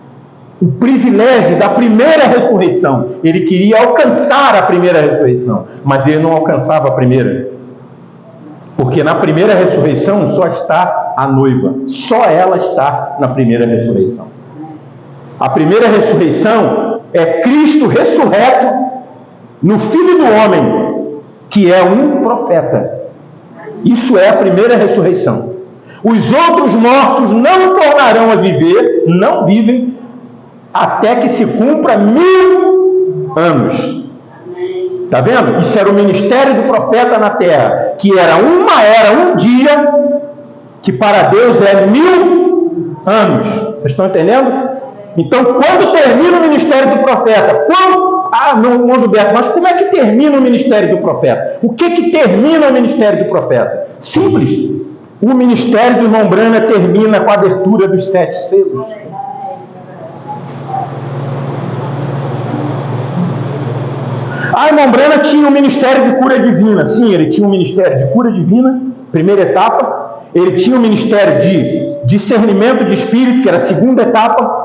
o privilégio da primeira ressurreição. Ele queria alcançar a primeira ressurreição, mas ele não alcançava a primeira. Porque na primeira ressurreição só está a noiva. Só ela está na primeira ressurreição. A primeira ressurreição é Cristo ressurreto no Filho do Homem, que é um profeta. Isso é a primeira ressurreição. Os outros mortos não tornarão a viver, não vivem, até que se cumpra 1000 anos. Está vendo? Isso era o ministério do profeta na terra, que era um dia, que para Deus é 1000 anos. Vocês estão entendendo? Então, quando termina o ministério do profeta, irmão Gilberto, mas como é que termina o ministério do profeta? O que termina o ministério do profeta? Simples. O ministério do irmão Brana termina com a abertura dos 7 selos. Irmão Brana tinha um ministério de cura divina. Sim, ele tinha um ministério de cura divina, primeira etapa. Ele tinha um ministério de discernimento de espírito, que era a segunda etapa.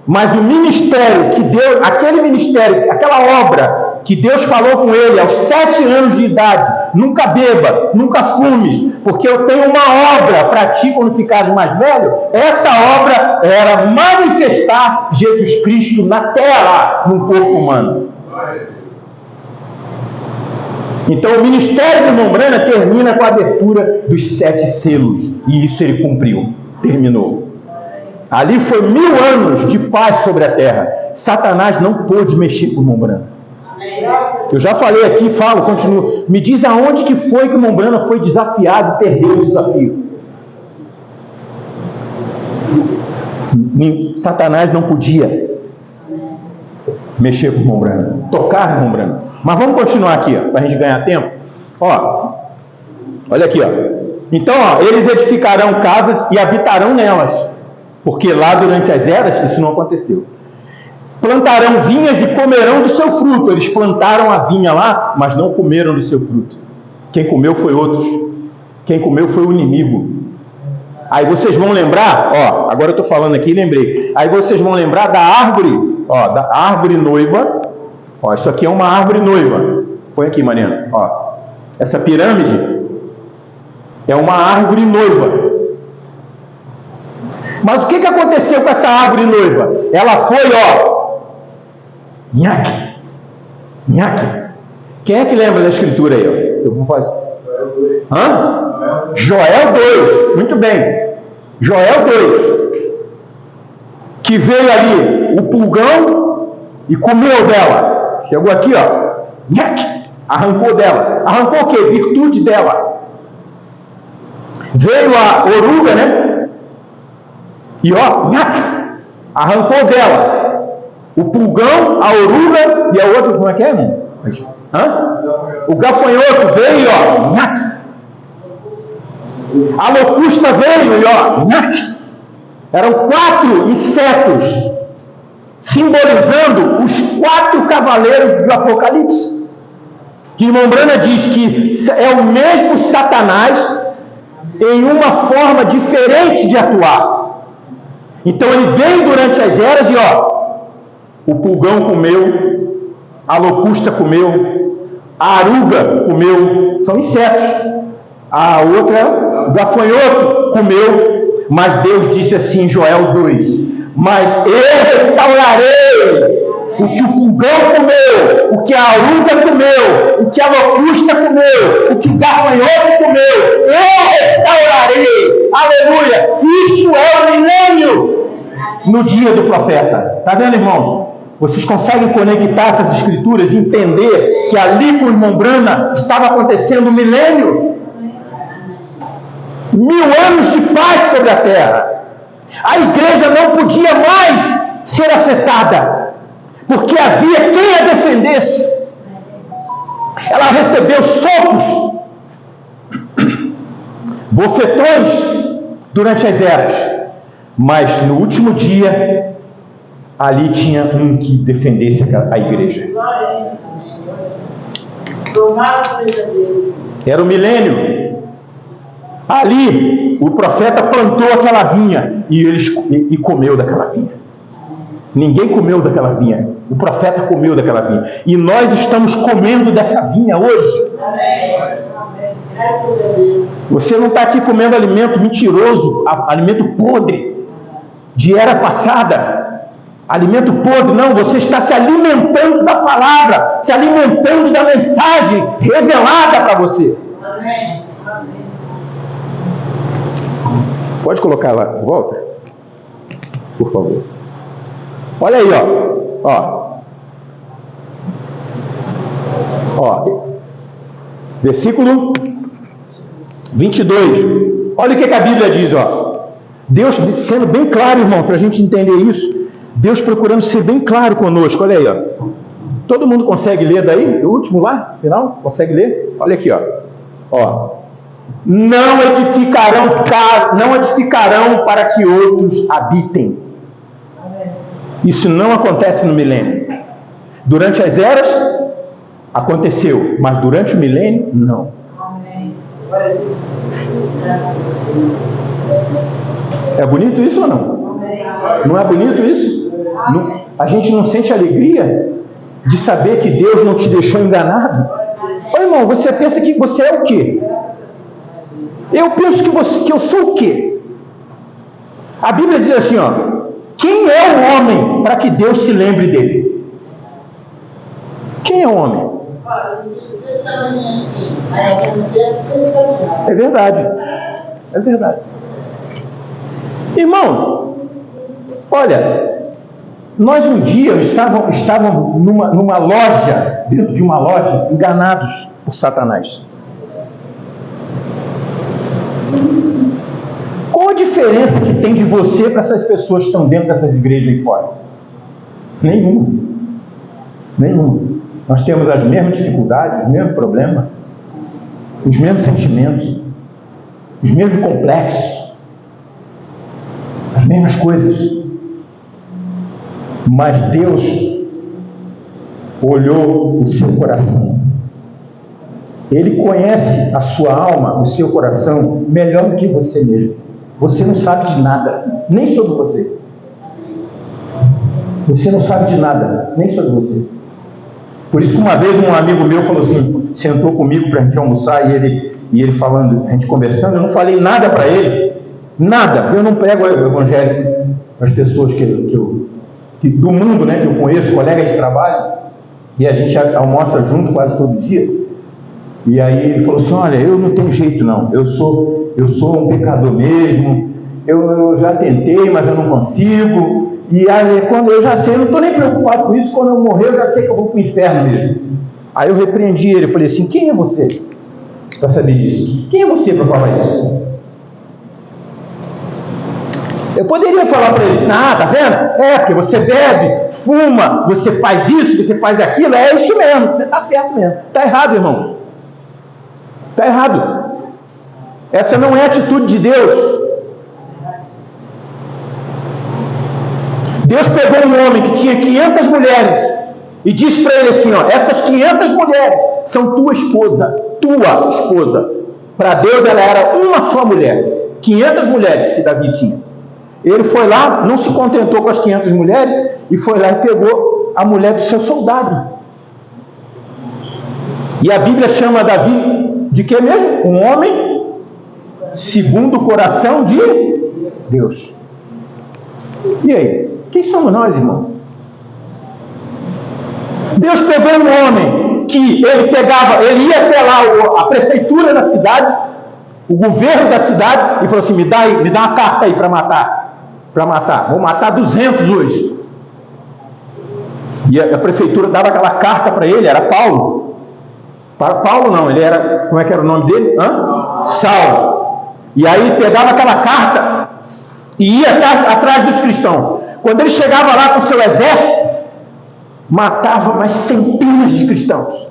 Mas o ministério que Deus, aquele ministério, aquela obra que Deus falou com ele aos 7 anos de idade, nunca beba, nunca fumes, porque eu tenho uma obra para ti quando ficares mais velho. Essa obra era manifestar Jesus Cristo na terra, num corpo humano. Então o ministério do irmão Brana termina com a abertura dos 7 selos, e isso ele cumpriu, terminou. Ali foi 1000 anos de paz sobre a terra. Satanás não pôde mexer com o irmão Brana. Eu já falei aqui, continuo. Me diz aonde que foi que o irmão Brana foi desafiado e perdeu o desafio. Satanás não podia mexer com o irmão Brana, tocar no irmão Brana. Mas vamos continuar aqui, para a gente ganhar tempo. Olha aqui. Então, eles edificarão casas e habitarão nelas. Porque lá durante as eras isso não aconteceu. Plantarão vinhas e comerão do seu fruto. Eles plantaram a vinha lá, mas não comeram do seu fruto. Quem comeu foi outros. Quem comeu foi o inimigo. Aí vocês vão lembrar, agora eu estou falando aqui, lembrei. Aí vocês vão lembrar da árvore, da árvore noiva. Isso aqui é uma árvore noiva. Põe aqui, Mariana. Essa pirâmide é uma árvore noiva. Mas o que aconteceu com essa árvore noiva? Ela foi, nhaque. Quem é que lembra da escritura aí? Eu vou fazer. Joel 2. Muito bem. Joel 2. Que veio ali o pulgão e comeu dela. Chegou aqui, nhaque. Arrancou dela. Arrancou o quê? Virtude dela. Veio a oruga, né? E arrancou dela o pulgão, a oruga e a outra, como é que é, irmão? O gafanhoto veio, a locusta veio e eram 4 insetos, simbolizando os 4 cavaleiros do Apocalipse. Que irmão Brana diz que é o mesmo Satanás em uma forma diferente de atuar. Então ele veio durante as eras e o pulgão comeu, a locusta comeu, a aruga comeu, são insetos. A outra, o gafanhoto, comeu, mas Deus disse assim em Joel 2: mas eu restaurarei o que o pulgão comeu, o que a aruga comeu, o que a locusta comeu, o que o gafanhoto comeu, eu restaurarei. Aleluia! Isso é o milênio no dia do profeta. Está vendo, irmãos? Vocês conseguem conectar essas escrituras e entender que ali com o irmão Brana estava acontecendo o milênio? 1000 anos de paz sobre a terra. A igreja não podia mais ser afetada, porque havia quem a defendesse. Ela recebeu socos, bofetões durante as eras, mas no último dia ali tinha um que defendesse a igreja. Era o milênio. Ali o profeta plantou aquela vinha e comeu daquela vinha. Ninguém comeu daquela vinha. O profeta comeu daquela vinha. E nós estamos comendo dessa vinha hoje. Você não está aqui comendo alimento mentiroso, alimento podre, de era passada. Alimento podre, não. Você está se alimentando da palavra, se alimentando da mensagem revelada para você. Pode colocar lá de volta? Por favor. Olha aí, ó. Versículo 22. Olha o que a Bíblia diz, ó. Deus sendo bem claro, irmão, para a gente entender isso. Deus procurando ser bem claro conosco. Olha aí, ó. Todo mundo consegue ler daí? O último lá, final? Consegue ler? Olha aqui, ó. Não edificarão para que outros habitem. Isso não acontece no milênio. Durante as eras, aconteceu, mas durante o milênio, não. É bonito isso ou não? Não é bonito isso? Não, a gente não sente alegria de saber que Deus não te deixou enganado? Ô irmão, você pensa que você é o quê? Eu penso que eu sou o quê? A Bíblia diz assim, ó. Quem é o homem para que Deus se lembre dele? Quem é o homem? É verdade. É verdade. Irmão, olha, nós um dia estávamos numa loja, dentro de uma loja, enganados por Satanás. Qual a diferença que tem de você para essas pessoas que estão dentro dessas igrejas aí fora? Nenhuma. Nós temos as mesmas dificuldades, os mesmos problemas, os mesmos sentimentos, os mesmos complexos, as mesmas coisas. Mas Deus olhou o seu coração. Ele conhece a sua alma, o seu coração, melhor do que você mesmo. Você não sabe de nada, nem sobre você. Você não sabe de nada, nem sobre você. Por isso que uma vez um amigo meu falou assim, sentou comigo para a gente almoçar, e ele falando, a gente conversando, eu não falei nada para ele, nada. Eu não prego o evangelho para as pessoas do mundo, né, que eu conheço, colegas de trabalho, e a gente almoça junto quase todo dia. E aí ele falou assim, olha, eu não tenho jeito não, eu sou um pecador mesmo, eu já tentei, mas eu não consigo, e aí quando eu já sei, eu não estou nem preocupado com isso, quando eu morrer eu já sei que eu vou para o inferno mesmo. Aí eu repreendi ele, falei assim, quem é você para saber disso? Quem é você para falar isso? Eu poderia falar para ele, tá vendo? Porque você bebe, fuma, você faz isso, você faz aquilo, é isso mesmo, você está certo mesmo. Está errado, irmãos. Está errado. Essa não é a atitude de Deus. Deus pegou um homem que tinha 500 mulheres e disse para ele assim, ó, essas 500 mulheres são tua esposa. Para Deus ela era uma só mulher. 500 mulheres que Davi tinha. Ele foi lá, não se contentou com as 500 mulheres e foi lá e pegou a mulher do seu soldado. E a Bíblia chama Davi de que mesmo? Um homem segundo o coração de Deus. E aí? Quem somos nós, irmão? Deus pegou um homem que ele ia até lá a prefeitura da cidade, o governo da cidade, e falou assim, me dá uma carta aí para matar, vou matar 200 hoje. E a prefeitura dava aquela carta para ele, era Paulo. Paulo não, ele era, como é que era o nome dele? Saulo. E aí pegava aquela carta e ia atrás dos cristãos. Quando ele chegava lá com o seu exército, matava mais centenas de cristãos.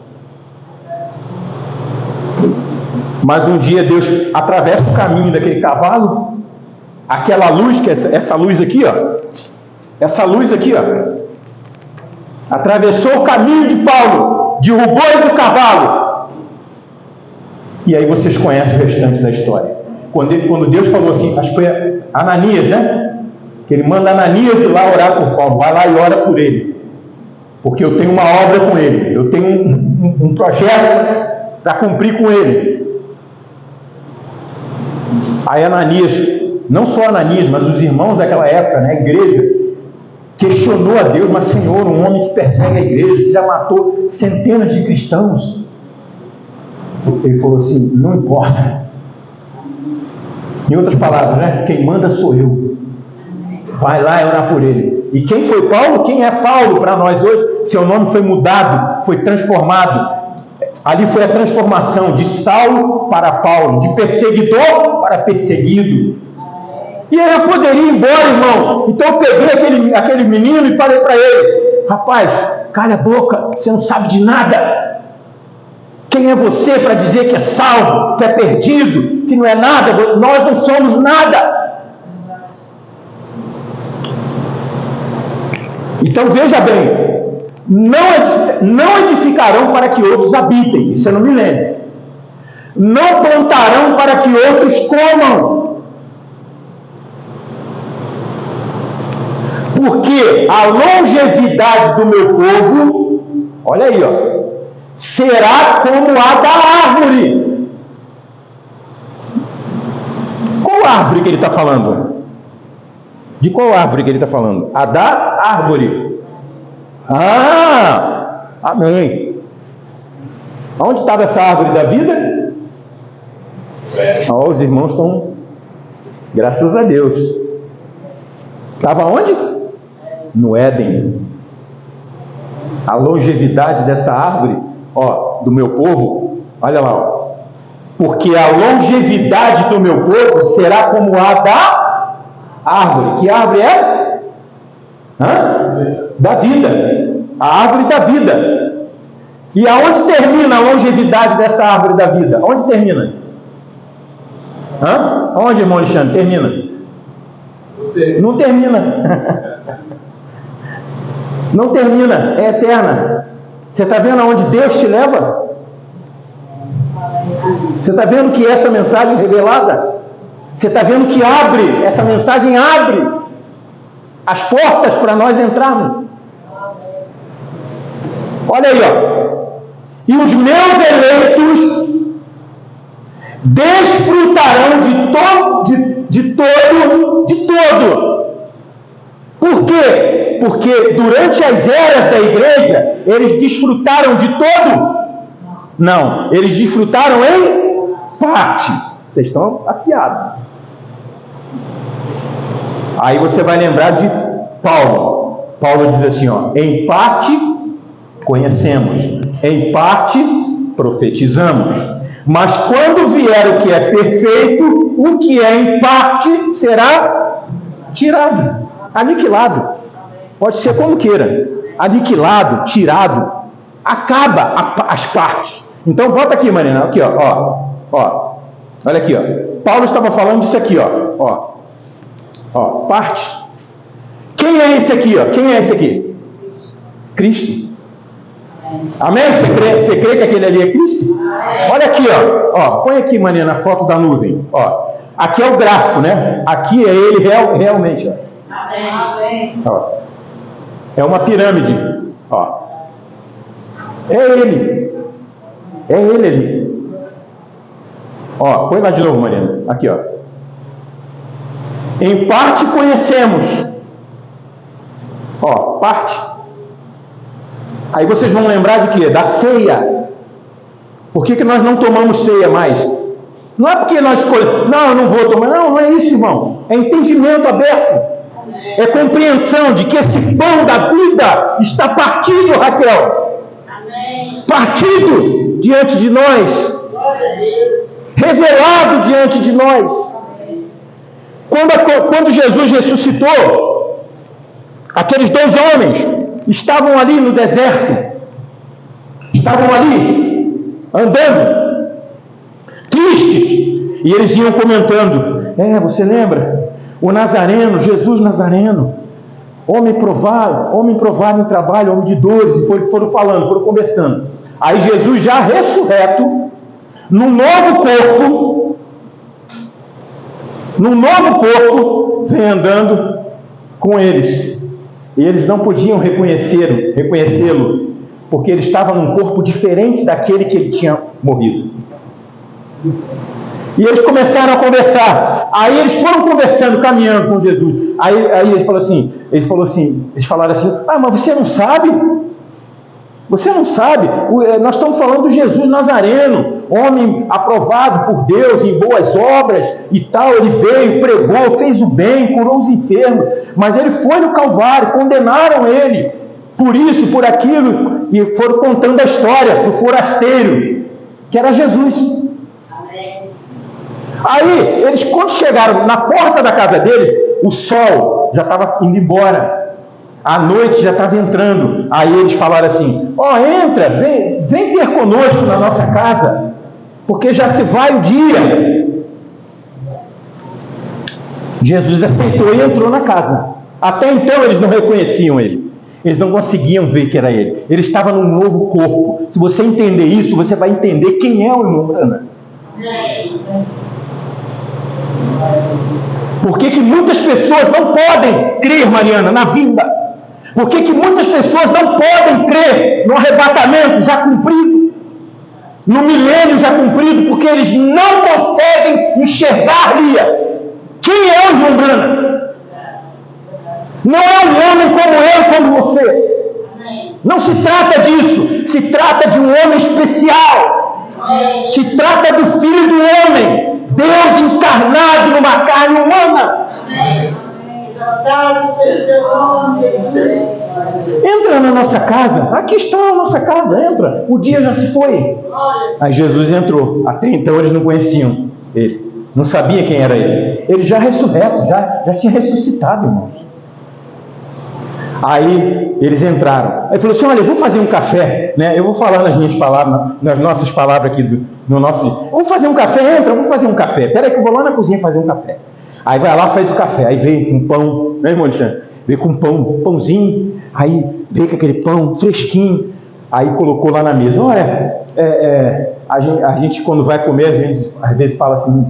Mas um dia Deus atravessa o caminho daquele cavalo, aquela luz, que é essa luz aqui, ó. Essa luz aqui, ó. Atravessou o caminho de Paulo, derrubou ele do cavalo. E aí vocês conhecem o restante da história. Quando Deus falou assim, acho que foi Ananias, né? que ele manda Ananias ir lá orar por Paulo. Vai lá e ora por ele, porque eu tenho uma obra com ele, eu tenho um projeto para cumprir com ele. Aí Ananias, não só Ananias, mas os irmãos daquela época, né, a igreja, questionou a Deus: mas Senhor, um homem que persegue a igreja, que já matou centenas de cristãos. Ele falou assim: não importa. Em outras palavras, né, quem manda sou eu. Vai lá e orar por ele. E quem foi Paulo? Quem é Paulo para nós hoje? Seu nome foi mudado, foi transformado. Ali foi a transformação de Saulo para Paulo, de perseguidor para perseguido. E eu poderia ir embora, irmão. Então eu peguei aquele menino e falei para ele: rapaz, cala a boca, você não sabe de nada. Quem é você para dizer que é salvo, que é perdido, que não é nada? Nós não somos nada. Então veja bem, não edificarão para que outros habitem, isso é no milênio. Não plantarão para que outros comam. Porque a longevidade do meu povo, olha aí, ó, será como a da árvore. Qual árvore que ele está falando? De qual árvore que ele está falando? A da árvore. Ah, amém. Onde estava essa árvore da vida? Os irmãos estão, graças a Deus. Estava onde? No Éden. A longevidade dessa árvore, ó, do meu povo, olha lá, ó. Porque a longevidade do meu povo será como a da árvore. Que árvore é? Da vida. A árvore da vida. E aonde termina a longevidade dessa árvore da vida? Onde termina? Onde, irmão Alexandre? Termina? Não termina. Não termina, é eterna. Você está vendo aonde Deus te leva? Você está vendo que essa mensagem revelada? Você está vendo que abre, essa mensagem abre as portas para nós entrarmos. Olha aí, ó. E os meus eleitos desfrutarão de todo. Por quê? Porque durante as eras da igreja, eles desfrutaram de todo? Não, eles desfrutaram em parte. Vocês estão afiados. Aí você vai lembrar de Paulo. Paulo diz assim, ó: em parte conhecemos, em parte profetizamos. Mas quando vier o que é perfeito, o que é em parte será tirado, aniquilado. Pode ser como queira. Aniquilado, tirado. Acaba as partes. Então bota aqui, Marina, aqui, ó. Olha aqui, ó. Paulo estava falando disso aqui, ó. Partes. Quem é esse aqui, ó? Quem é esse aqui? Cristo. Amém? Você crê que aquele ali é Cristo? Olha aqui, ó. Põe aqui, Marina, na foto da nuvem. Ó. Aqui é o gráfico, né? Aqui é ele realmente, ó. Amém. Ó. É uma pirâmide, ó. É ele ali. Ó, põe lá de novo, Mariana. Aqui, ó. Em parte conhecemos. Ó, parte. Aí vocês vão lembrar de quê? Da ceia. Por que nós não tomamos ceia mais? Não é porque nós escolhemos. Não, eu não vou tomar. Não é isso, irmãos. É entendimento aberto. É compreensão de que esse pão da vida está partido, Raquel. Amém. Partido diante de nós. Revelado diante de nós. Quando Jesus ressuscitou, aqueles dois homens estavam ali no deserto. Estavam ali, andando, tristes. E eles iam comentando. Você lembra? O Nazareno, Jesus Nazareno, homem provado em trabalho, homem de dores, e foram falando, foram conversando. Aí Jesus, já ressurreto, num novo corpo, vem andando com eles. E eles não podiam reconhecê-lo, porque ele estava num corpo diferente daquele que ele tinha morrido. E eles começaram a conversar. Aí eles foram conversando, caminhando com Jesus. Aí eles falaram assim: ah, mas você não sabe? Você não sabe? Nós estamos falando de Jesus Nazareno, homem aprovado por Deus em boas obras e tal. Ele veio, pregou, fez o bem, curou os enfermos. Mas ele foi no Calvário, condenaram ele por isso, por aquilo, e foram contando a história do forasteiro, que era Jesus. Aí, eles, quando chegaram na porta da casa deles, o sol já estava indo embora, a noite já estava entrando. Aí eles falaram assim: ó, entra, vem ter conosco na nossa casa, porque já se vai o dia. Jesus aceitou e entrou na casa. Até então eles não reconheciam ele, eles não conseguiam ver que era ele. Ele estava num novo corpo. Se você entender isso, você vai entender quem é o irmão Branham. Por que muitas pessoas não podem crer, Mariana, na vinda? Por que muitas pessoas não podem crer no arrebatamento já cumprido, no milênio já cumprido? Porque eles não conseguem enxergar, Lia, quem é o irmão Branham. Não é um homem como eu, como você. Não se trata disso. Se trata de um homem especial. Se trata do Filho do Homem, Deus encarnado numa carne humana. Entra na nossa casa. Aqui está a nossa casa, entra. O dia já se foi. Aí Jesus entrou. Até então eles não conheciam ele, não sabia quem era ele. Ele já ressurreto, já tinha ressuscitado, irmãos. Aí eles entraram. Aí falou assim: olha, eu vou fazer um café, né? Eu vou falar nas minhas palavras, nas nossas palavras aqui no nosso. Vou fazer um café, entra, eu vou fazer um café. Espera aí que eu vou lá na cozinha fazer um café. Aí vai lá, faz o café. Aí veio com pão, né, irmão Alexandre? Veio com pãozinho. Aí veio com aquele pão fresquinho. Aí colocou lá na mesa. Olha, a gente quando vai comer, a gente às vezes fala assim: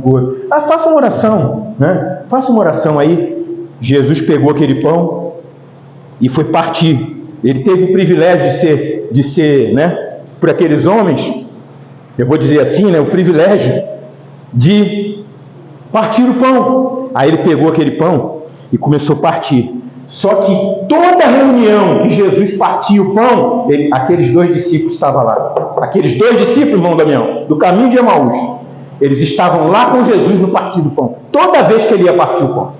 faça uma oração, né? Faça uma oração aí. Jesus pegou aquele pão e foi partir. Ele teve o privilégio de ser, né, por aqueles homens, eu vou dizer assim, né, o privilégio de partir o pão. Aí ele pegou aquele pão e começou a partir. Só que toda reunião que Jesus partia o pão, aqueles 2 discípulos estavam lá. Aqueles 2 discípulos, irmão Damião, do caminho de Emaús, eles estavam lá com Jesus no partir do pão. Toda vez que ele ia partir o pão,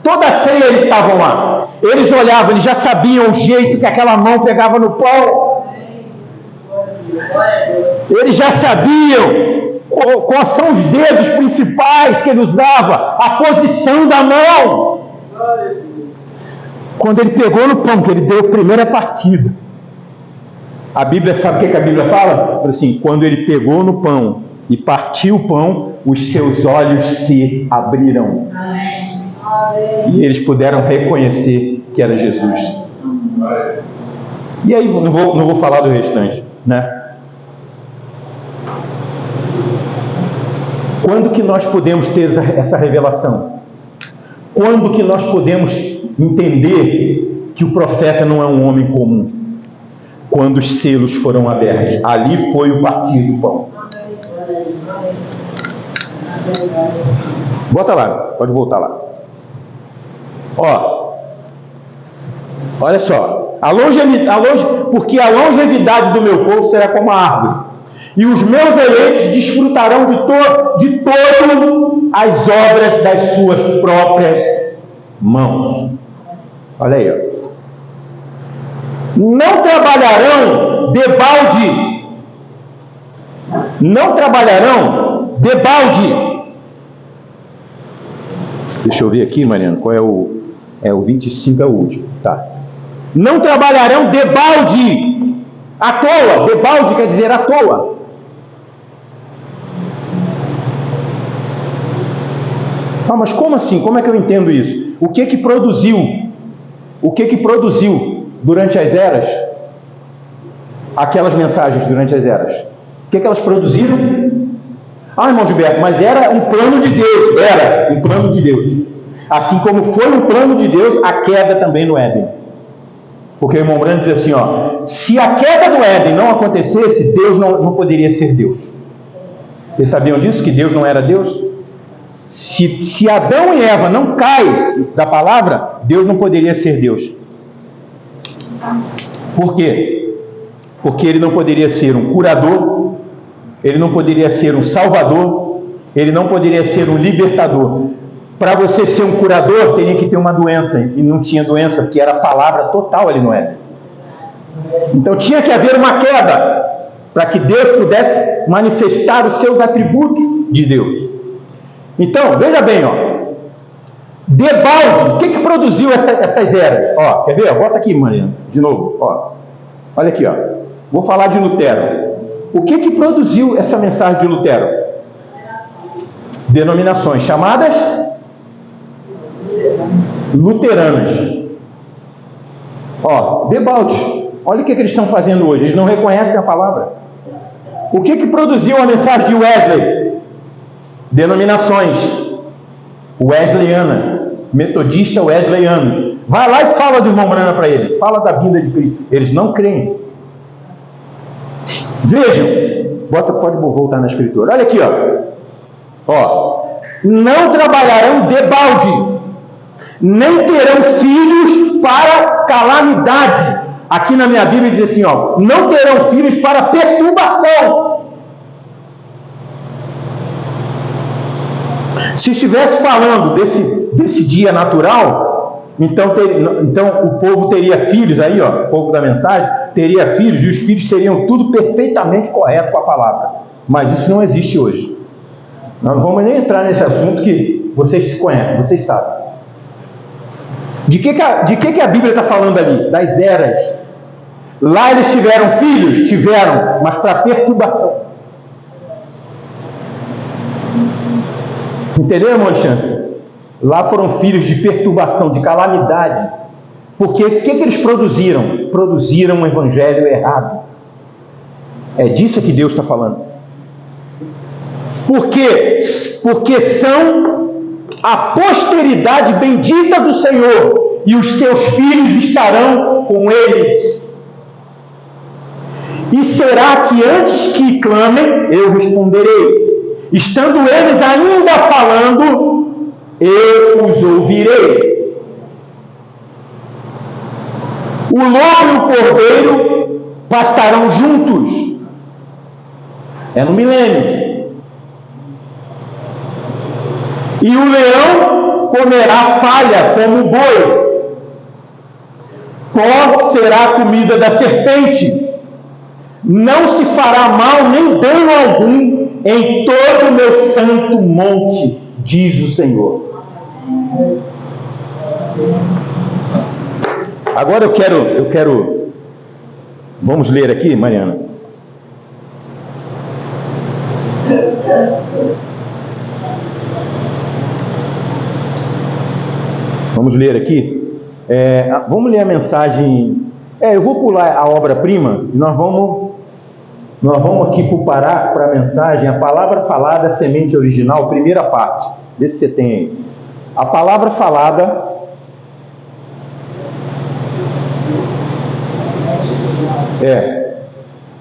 toda ceia eles estavam lá. Eles olhavam, eles já sabiam o jeito que aquela mão pegava no pão. Eles já sabiam quais são os dedos principais que ele usava, a posição da mão. Quando ele pegou no pão, que ele deu a primeira partida, a Bíblia, sabe o que a Bíblia fala? Assim: quando ele pegou no pão e partiu o pão, os seus olhos se abriram. E eles puderam reconhecer que era Jesus. E aí, não vou falar do restante, né? Quando que nós podemos ter essa revelação? Quando que nós podemos entender que o profeta não é um homem comum? Quando os selos foram abertos. Ali foi o partir do pão. Bota lá, pode voltar lá. Olha só, porque a longevidade do meu povo será como a árvore, e os meus eleitos desfrutarão de todo as obras das suas próprias mãos. Olha aí, ó. Não trabalharão de balde. Deixa eu ver aqui, Mariana, qual é o 25 é o último, tá? Não trabalharão de balde, à toa. De balde quer dizer à toa. Ah, mas como assim? Como é que eu entendo isso? O que produziu durante as eras aquelas mensagens durante as eras? O que elas produziram? Ah, irmão Gilberto, mas era um plano de Deus. Era um plano de Deus. Assim como foi o plano de Deus, a queda também no Éden. Porque o irmão Branham diz assim, ó, se a queda do Éden não acontecesse, Deus não poderia ser Deus. Vocês sabiam disso? Que Deus não era Deus? Se Adão e Eva não caem da palavra, Deus não poderia ser Deus. Por quê? Porque ele não poderia ser um curador, ele não poderia ser um salvador, ele não poderia ser um libertador. Para você ser um curador, teria que ter uma doença, e não tinha doença, porque era a palavra total ali no Éden. Então tinha que haver uma queda, para que Deus pudesse manifestar os seus atributos de Deus. Então, veja bem, ó, debalde, o que produziu essas eras? Ó, quer ver? Bota aqui, Mariana, de novo, ó. Olha aqui, ó. Vou falar de Lutero. O que produziu essa mensagem de Lutero? Denominações chamadas luteranas. Ó, debalde. Olha o que eles estão fazendo hoje. Eles não reconhecem a palavra. O que produziu a mensagem de Wesley? Denominações wesleyana, metodista wesleyanos. Vai lá e fala do irmão Branham para eles. Fala da vinda de Cristo. Eles não creem. Vejam. Pode voltar na escritura. Olha aqui, ó. Não trabalharão debalde, nem terão filhos para calamidade. Aqui na minha Bíblia diz assim, ó, não terão filhos para perturbação. Se estivesse falando desse dia natural, então o povo teria filhos aí, ó, o povo da mensagem teria filhos, e os filhos seriam tudo perfeitamente correto com a palavra. Mas isso não existe hoje. Nós não vamos nem entrar nesse assunto que vocês conhecem, vocês sabem. De que a Bíblia está falando ali? Das eras. Lá eles tiveram filhos? Tiveram, mas para perturbação. Entendeu, irmão Alexandre? Lá foram filhos de perturbação, de calamidade. Porque o que eles produziram? Produziram um evangelho errado. É disso que Deus está falando. Por quê? Porque são a posteridade bendita do Senhor, e os seus filhos estarão com eles. E será que antes que clamem, eu responderei? Estando eles ainda falando, eu os ouvirei. O lobo e o cordeiro pastarão juntos. É no milênio. E o leão comerá palha como o boi. Pó será a comida da serpente. Não se fará mal nem dano algum em todo o meu santo monte, diz o Senhor. Agora eu quero... Vamos ler aqui, Mariana. Vamos ler aqui. Vamos ler a mensagem. Eu vou pular a obra-prima e nós vamos aqui parar para a mensagem, a palavra falada, semente original, primeira parte. Vê se você tem aí. A palavra falada.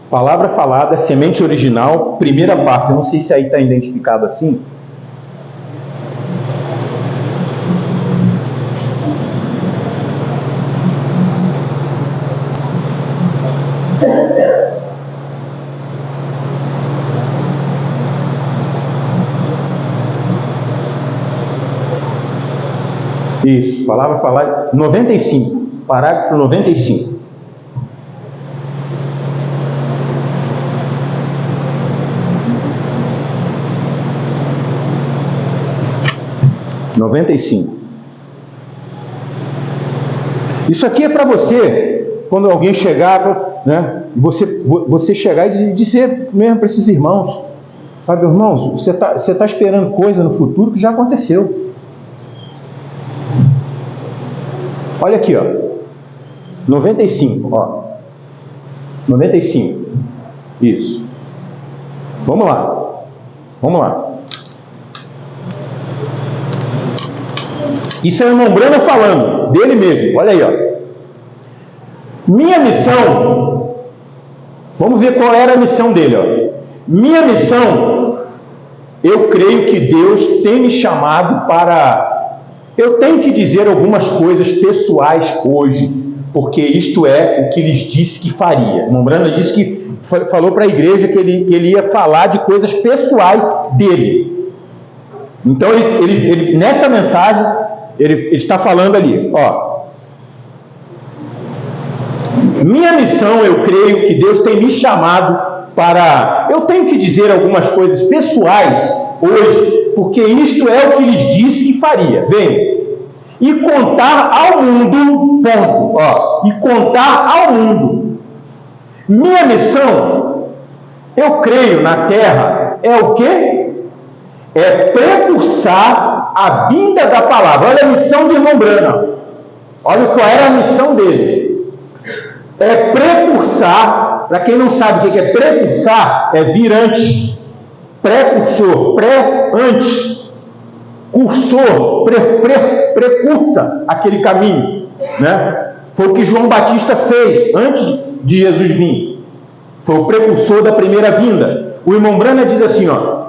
Palavra falada, semente original, primeira parte. Eu não sei se aí está identificado assim. Isso, palavra falada, 95, parágrafo 95. Isso aqui é para você, quando alguém chegar, né? Você chegar e dizer mesmo para esses irmãos, sabe, irmãos, você tá esperando coisa no futuro que já aconteceu. Olha aqui, ó. 95, ó. 95. Isso. Vamos lá. Isso é o irmão Branham falando, dele mesmo. Olha aí, ó. Minha missão, vamos ver qual era a missão dele, ó. Minha missão, eu creio que Deus tem me chamado para... Eu tenho que dizer algumas coisas pessoais hoje, porque isto é o que lhes disse que faria. O irmão Branham disse que falou para a igreja que ele ia falar de coisas pessoais dele. Então, ele nessa mensagem, ele está falando ali, ó. Minha missão, eu creio que Deus tem me chamado para... Eu tenho que dizer algumas coisas pessoais hoje, porque isto é o que lhes disse que faria. Vem. E contar ao mundo, ponto, ó. E contar ao mundo. Minha missão, eu creio na terra, é o quê? É precursar a vinda da palavra. Olha a missão do irmão Branham. Olha qual era a missão dele. É precursar. Para quem não sabe o que é precursar, é vir antes. Precursor, antes. Cursor, precursa aquele caminho, né? Foi o que João Batista fez antes de Jesus vir. Foi o precursor da primeira vinda. O irmão Branham diz assim, ó: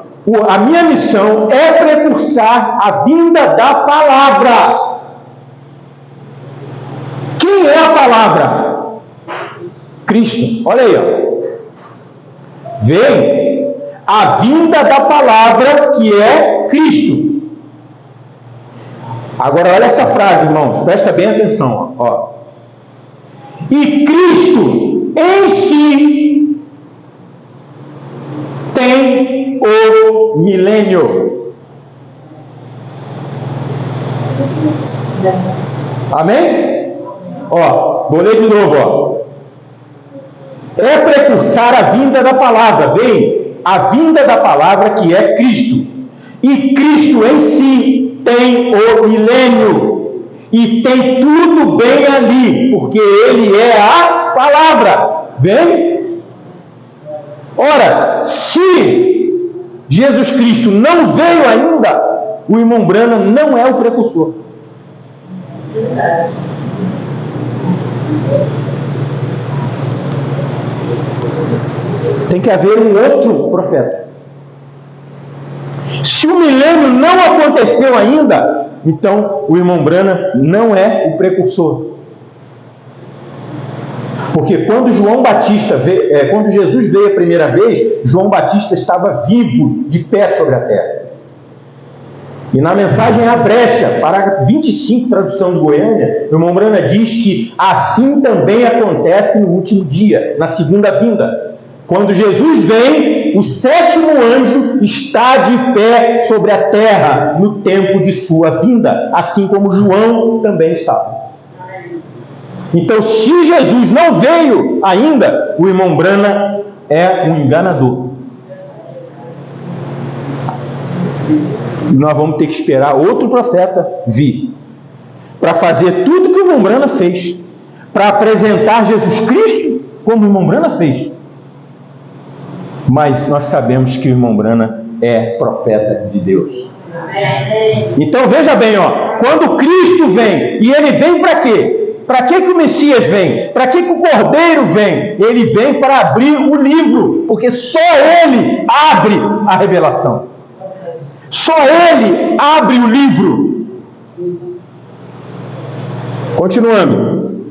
a minha missão é precursar a vinda da palavra. Quem é a palavra? Cristo. Olha aí, ó. Vem a vinda da palavra, que é Cristo. Agora olha essa frase, irmãos, presta bem atenção, ó. E Cristo em si tem o milênio. Amém? Ó, vou ler de novo, ó. É precursar a vinda da palavra, vem a vinda da palavra, que é Cristo. E Cristo em si tem o milênio. E tem tudo bem ali, porque Ele é a palavra. Vem? Ora, se Jesus Cristo não veio ainda, o irmão Branham não é o precursor. Tem que haver um outro profeta. Se o milênio não aconteceu ainda, então o irmão Branham não é o precursor. Porque quando quando Jesus veio a primeira vez, João Batista estava vivo, de pé sobre a terra. E na mensagem A Brecha, parágrafo 25, tradução de Goiânia, o irmão Branham diz que assim também acontece no último dia, na segunda vinda. Quando Jesus vem, o sétimo anjo está de pé sobre a terra no tempo de sua vinda, assim como João também estava. Então, se Jesus não veio ainda, o irmão Branham é um enganador. Nós vamos ter que esperar outro profeta vir para fazer tudo que o irmão Branham fez, para apresentar Jesus Cristo como o irmão Branham fez. Mas nós sabemos que o irmão Branham é profeta de Deus. Então veja bem, ó, quando Cristo vem, e ele vem para quê? Para que o Messias vem? Para que o Cordeiro vem? Ele vem para abrir o livro, porque só ele abre a revelação. Só ele abre o livro. Continuando.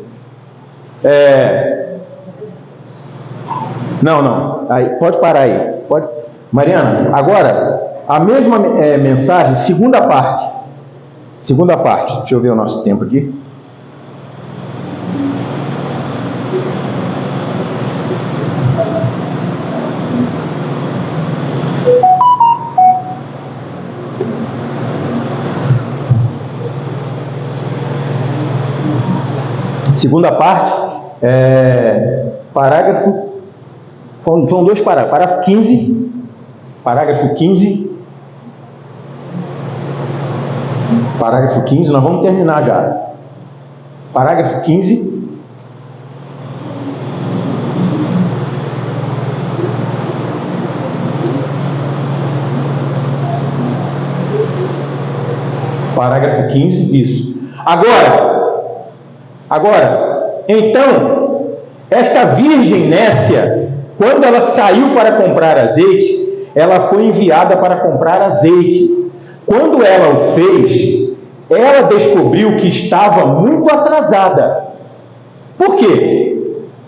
Não. Aí, pode parar aí. Pode. Mariana, agora, a mesma mensagem, segunda parte. Deixa eu ver o nosso tempo aqui. Segunda parte, parágrafo, são dois parágrafos, parágrafo 15, nós vamos terminar já. Parágrafo 15, Parágrafo 15, isso. Agora, então, esta virgem Nécia, quando ela saiu para comprar azeite, ela foi enviada para comprar azeite. Quando ela o fez, ela descobriu que estava muito atrasada. Por quê?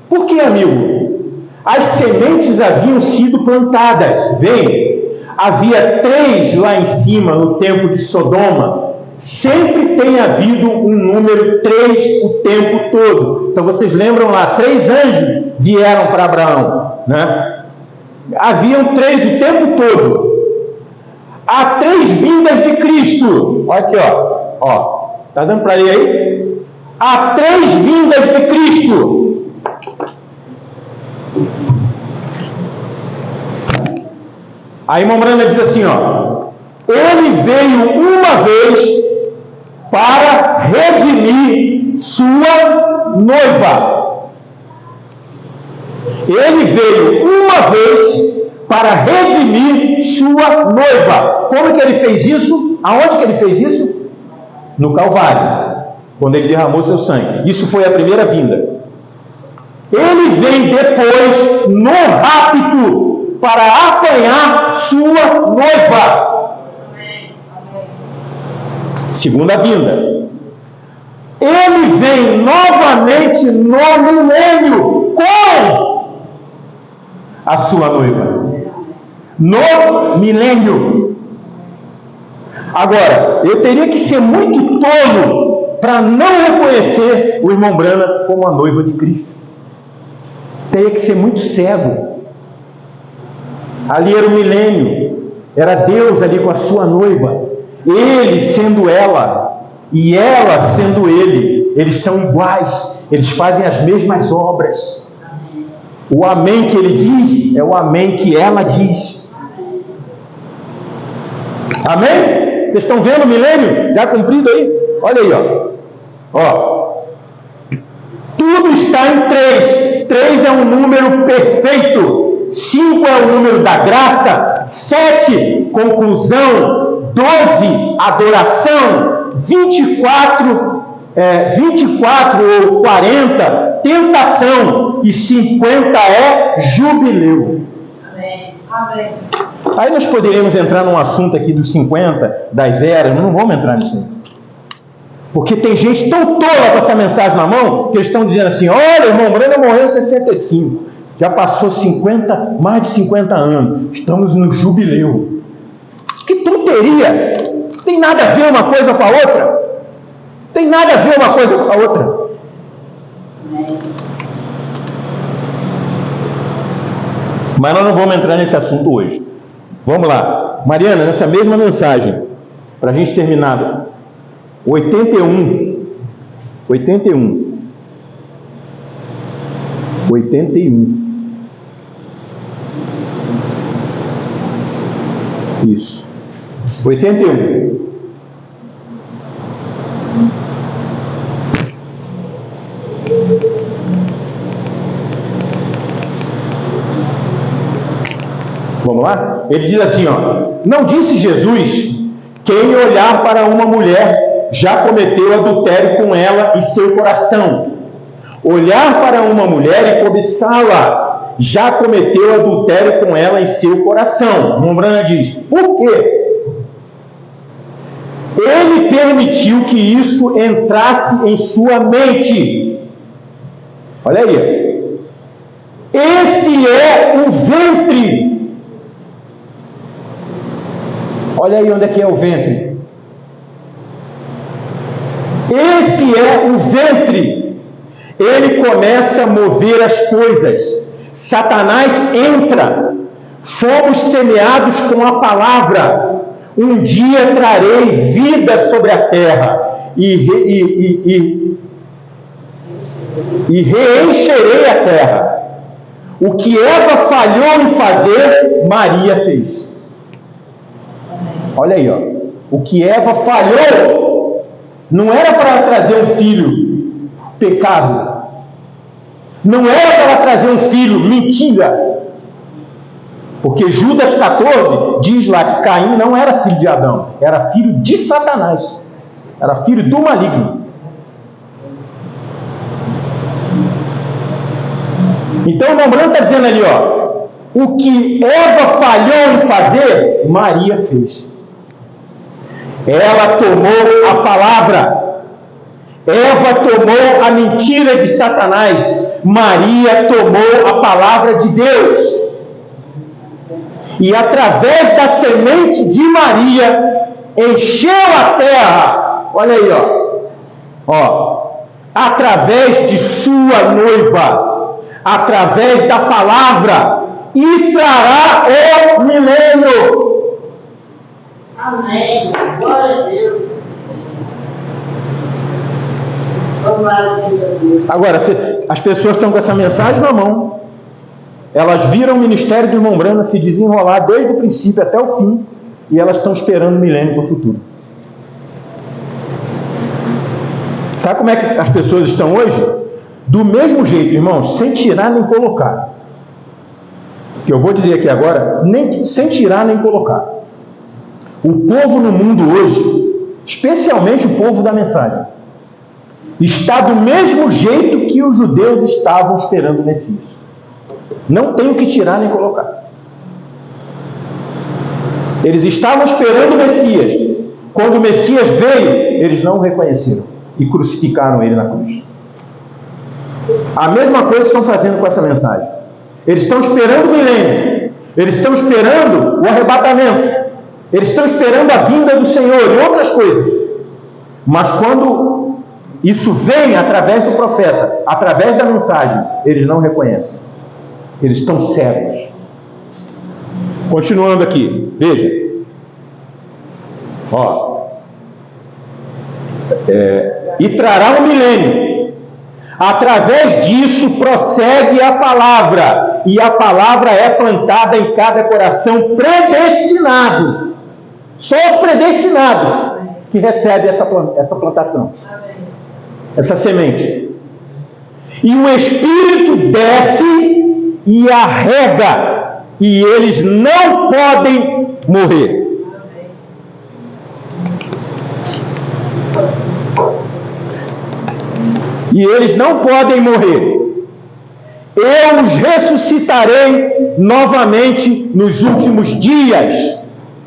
Porque, amigo, as sementes haviam sido plantadas. Vem, havia 3 lá em cima no tempo de Sodoma. Sempre tem havido um número 3 o tempo todo. Então vocês lembram lá, 3 anjos vieram para Abraão, né? Haviam 3 o tempo todo. Há 3 vindas de Cristo. Olha aqui, ó. Tá dando para ler aí? Há 3 vindas de Cristo. A irmã Branda diz assim, ó: ele veio uma vez para redimir sua noiva. Ele veio uma vez para redimir sua noiva. Como que ele fez isso? Aonde que ele fez isso? No Calvário, quando ele derramou seu sangue. Isso foi a primeira vinda. Ele vem depois no rapto para apanhar sua noiva. Segunda vinda. Ele vem novamente no milênio com a sua noiva. No milênio. Agora, eu teria que ser muito tolo para não reconhecer o irmão Brana como a noiva de Cristo. Teria que ser muito cego. Ali era o milênio. Era Deus ali com a sua noiva. Ele sendo ela e ela sendo ele, eles são iguais, eles fazem as mesmas obras. O amém que ele diz é o amém que ela diz. Amém? Vocês estão vendo o milênio já cumprido aí? Olha aí, ó. Tudo está em 3. 3 é um número perfeito. 5 é o número da graça. 7, conclusão. 12, adoração. 24 ou 40, tentação. E 50 é jubileu. Amém. Amém. Aí nós poderíamos entrar num assunto aqui dos 50, das eras, mas não vamos entrar nisso. Porque tem gente tão tola com essa mensagem na mão, que eles estão dizendo assim: olha, o irmão Brana morreu em 65, já passou mais de 50 anos, estamos no jubileu. Que tonteria! Tem nada a ver uma coisa com a outra. Tem nada a ver uma coisa com a outra. Mas nós não vamos entrar nesse assunto hoje. Vamos lá. Mariana, nessa mesma mensagem, para a gente terminar, 81. Isso. 81. Vamos lá? Ele diz assim, ó: não disse Jesus: quem olhar para uma mulher já cometeu adultério com ela em seu coração. Olhar para uma mulher e cobiçá-la já cometeu adultério com ela em seu coração. Mombrana diz: por quê? Ele permitiu que isso entrasse em sua mente. Olha aí. Esse é o ventre. Olha aí onde é que é o ventre. Esse é o ventre. Ele começa a mover as coisas. Satanás entra. Fomos semeados com a palavra. Um dia trarei vida sobre a terra e reencherei a terra. O que Eva falhou em fazer, Maria fez. Olha aí, ó. O que Eva falhou não era para trazer um filho, pecado. Não era para trazer um filho, mentira. Porque Judas 14 diz lá que Caim não era filho de Adão, era filho de Satanás. Era filho do maligno. Então o irmão Branham está dizendo ali, o que Eva falhou em fazer, Maria fez. Ela tomou a palavra. Eva tomou a mentira de Satanás. Maria tomou a palavra de Deus. E através da semente de Maria, encheu a terra. Olha aí, através de sua noiva, através da palavra, e trará o milênio. Amém. Glória a Deus. Agora, as pessoas estão com essa mensagem na mão. Elas viram o ministério do irmão Branham se desenrolar desde o princípio até o fim, e elas estão esperando o milênio para o futuro. Sabe como é que as pessoas estão hoje? Do mesmo jeito, irmãos, sem tirar nem colocar. O que eu vou dizer aqui agora, sem tirar nem colocar. O povo no mundo hoje, especialmente o povo da mensagem, está do mesmo jeito que os judeus estavam esperando o Messias. Não tem o que tirar nem colocar. Eles estavam esperando o Messias. Quando o Messias veio, eles não o reconheceram e crucificaram ele na cruz. A mesma coisa estão fazendo com essa mensagem. Eles estão esperando o milênio. Eles estão esperando o arrebatamento. Eles estão esperando a vinda do Senhor e outras coisas. Mas quando isso vem através do profeta, através da mensagem, eles não reconhecem. Eles estão cegos. Continuando aqui, veja. E trará um milênio. Através disso prossegue a palavra, e a palavra é plantada em cada coração predestinado. Só os predestinados que recebem essa plantação, essa semente. E o Espírito desce e a rega, e eles não podem morrer. E eles não podem morrer. Eu os ressuscitarei novamente nos últimos dias.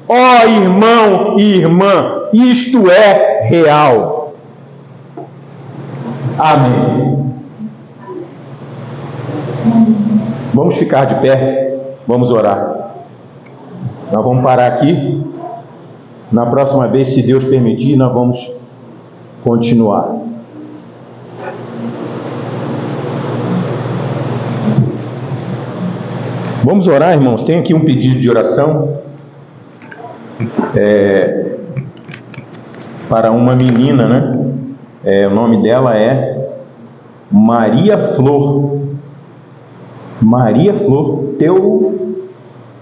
Ó irmão e irmã, isto é real. Amém. Vamos ficar de pé, vamos orar. Nós vamos parar aqui. Na próxima vez, se Deus permitir, nós vamos continuar. Vamos orar, irmãos. Tem aqui um pedido de oração para uma menina, né? O nome dela é Maria Flor. Maria Flor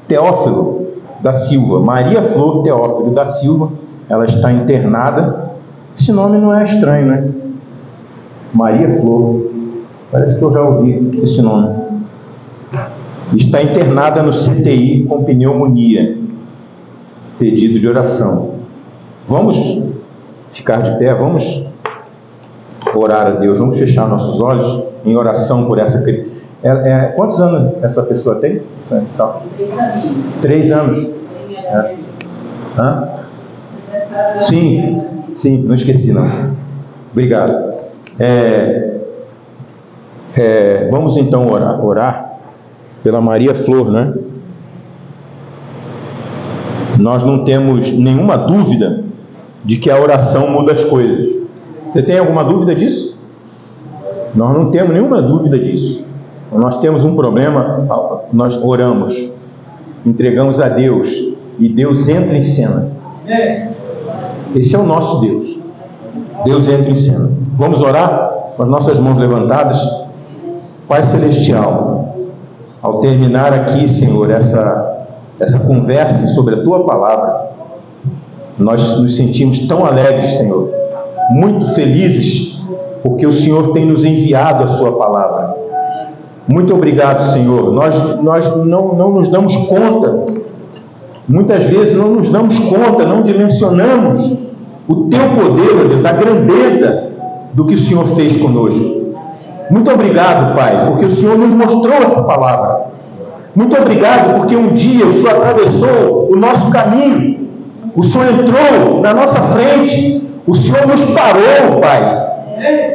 Teófilo da Silva. Maria Flor Teófilo da Silva. Ela está internada. Esse nome não é estranho, né? Maria Flor. Parece que eu já ouvi esse nome. Está internada no CTI com pneumonia. Pedido de oração. Vamos ficar de pé, vamos orar a Deus, vamos fechar nossos olhos em oração por essa criança. Quantos anos essa pessoa tem? 3 anos. Hã? Sim, não esqueci não. Obrigado. Vamos então orar pela Maria Flor, né? Nós não temos nenhuma dúvida de que a oração muda as coisas. Você tem alguma dúvida disso? Nós não temos nenhuma dúvida disso. Nós temos um problema, nós oramos, entregamos a Deus e Deus entra em cena. Esse é o nosso Deus. Deus entra em cena. Vamos orar com as nossas mãos levantadas. Pai Celestial, ao terminar aqui, Senhor, essa conversa sobre a Tua Palavra, nós nos sentimos tão alegres, Senhor, muito felizes, porque o Senhor tem nos enviado a Sua Palavra. Muito obrigado, Senhor. Nós não nos damos conta, muitas vezes não nos damos conta, não dimensionamos o teu poder, ó Deus, a grandeza do que o Senhor fez conosco. Muito obrigado, Pai, porque o Senhor nos mostrou essa palavra. Muito obrigado porque um dia o Senhor atravessou o nosso caminho, o Senhor entrou na nossa frente, o Senhor nos parou, Pai,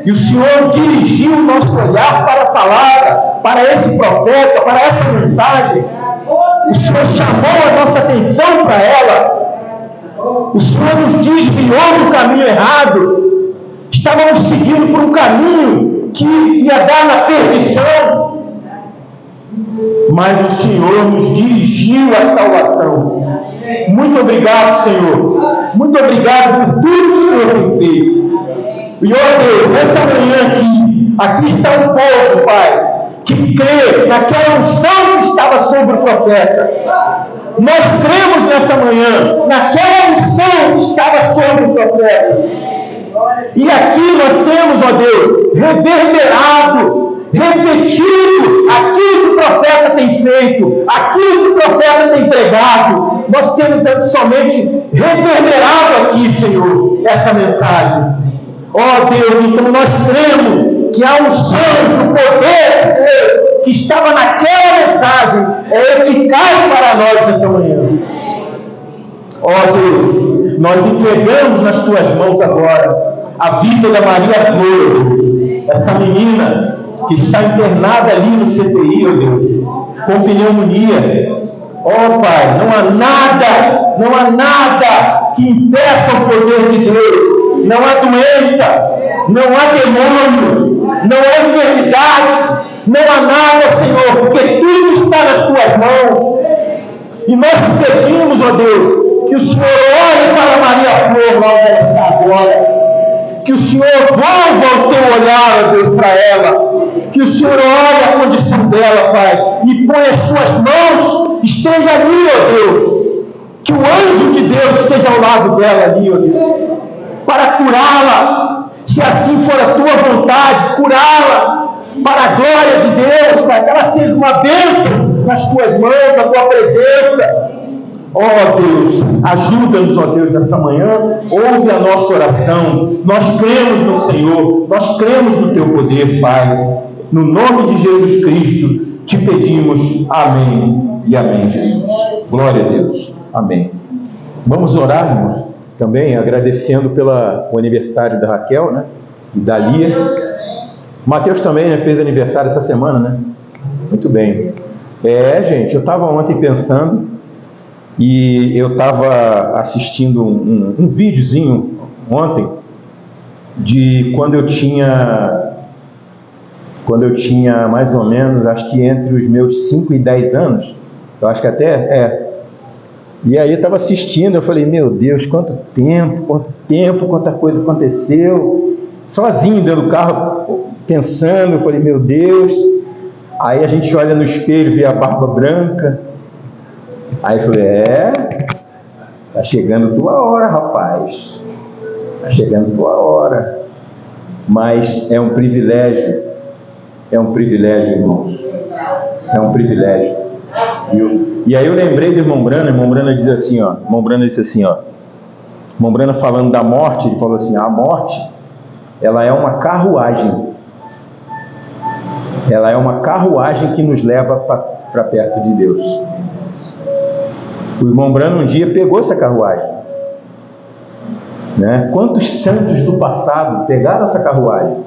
e o Senhor dirigiu o nosso olhar para a palavra, para esse profeta, para essa mensagem. O Senhor chamou a nossa atenção para ela. O Senhor nos desviou do caminho errado. Estávamos seguindo por um caminho que ia dar na perdição, mas o Senhor nos dirigiu à salvação. Muito obrigado, Senhor. Muito obrigado por tudo que o Senhor tem feito. E, ó Deus, nessa manhã aqui está um povo, Pai, que crê naquela unção que estava sobre o profeta. Nós cremos nessa manhã naquela unção que estava sobre o profeta. E aqui nós temos, ó Deus, reverberado, repetido aquilo que o profeta tem feito, aquilo que o profeta tem pregado. Nós temos somente reverberado aqui, Senhor, essa mensagem. Ó Deus, então nós cremos que a unção, o poder de Deus que estava naquela mensagem é eficaz para nós nessa manhã. Ó Deus, nós entregamos nas tuas mãos agora a vida da Maria Flor, essa menina que está internada ali no CTI, ó Deus, com pneumonia. Ó Pai, não há nada que impeça o poder de Deus. Não há doença, não há demônio, não há enfermidade, não há nada, Senhor, porque tudo está nas tuas mãos. E nós te pedimos, ó Deus, que o Senhor olhe para Maria Flor lá onde ela está agora, que o Senhor volva o teu olhar, ó Deus, para ela, que o Senhor olhe a condição dela, Pai, e põe as suas mãos, esteja ali, ó Deus, que o anjo de Deus esteja ao lado dela ali, ó Deus, para curá-la, se assim for a tua vontade, curá-la, para a glória de Deus, para que ela seja uma bênção nas tuas mãos, na tua presença. Ó Deus, ajuda-nos, ó Deus, nessa manhã, ouve a nossa oração, nós cremos no Senhor, nós cremos no teu poder, Pai, no nome de Jesus Cristo, te pedimos, amém e amém, Jesus. Glória a Deus, amém. Vamos orar, irmãos, também agradecendo pelo aniversário da Raquel, né, e da Lia. Mateus também, né, fez aniversário essa semana, né? Muito bem. Gente, eu estava ontem pensando, e eu estava assistindo um videozinho ontem, de quando eu tinha mais ou menos, acho que entre os meus 5 e 10 anos, eu acho que até, e aí eu estava assistindo, eu falei, meu Deus, quanto tempo, quanta coisa aconteceu, sozinho dentro do carro, pensando, eu falei, meu Deus. Aí a gente olha no espelho, vê a barba branca, aí eu falei, tá chegando tua hora, rapaz, tá chegando tua hora. Mas é um privilégio, irmãos, é um privilégio. E aí eu lembrei do irmão Brana disse assim, ó, irmão Brana falando da morte, ele falou assim, a morte, ela é uma carruagem, que nos leva para perto de Deus. O irmão Brana um dia pegou essa carruagem, né? Quantos santos do passado pegaram essa carruagem?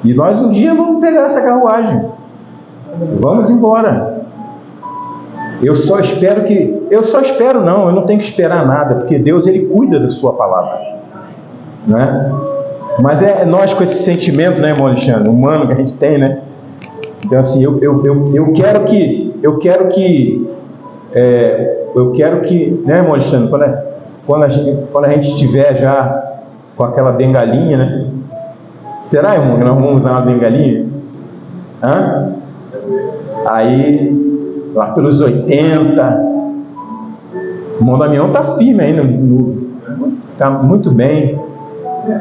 E nós um dia vamos pegar essa carruagem, vamos embora. Eu não tenho que esperar nada, porque Deus, Ele cuida da sua palavra, né? Mas é nós com esse sentimento, né, irmão Alexandre, humano que a gente tem, né? Então assim, eu quero que, né, irmão Alexandre, quando a gente estiver já com aquela bengalinha, né? Será, irmão, que nós vamos usar uma bengalinha? Aí, lá pelos 80, o irmão Damião está firme ainda, está muito bem,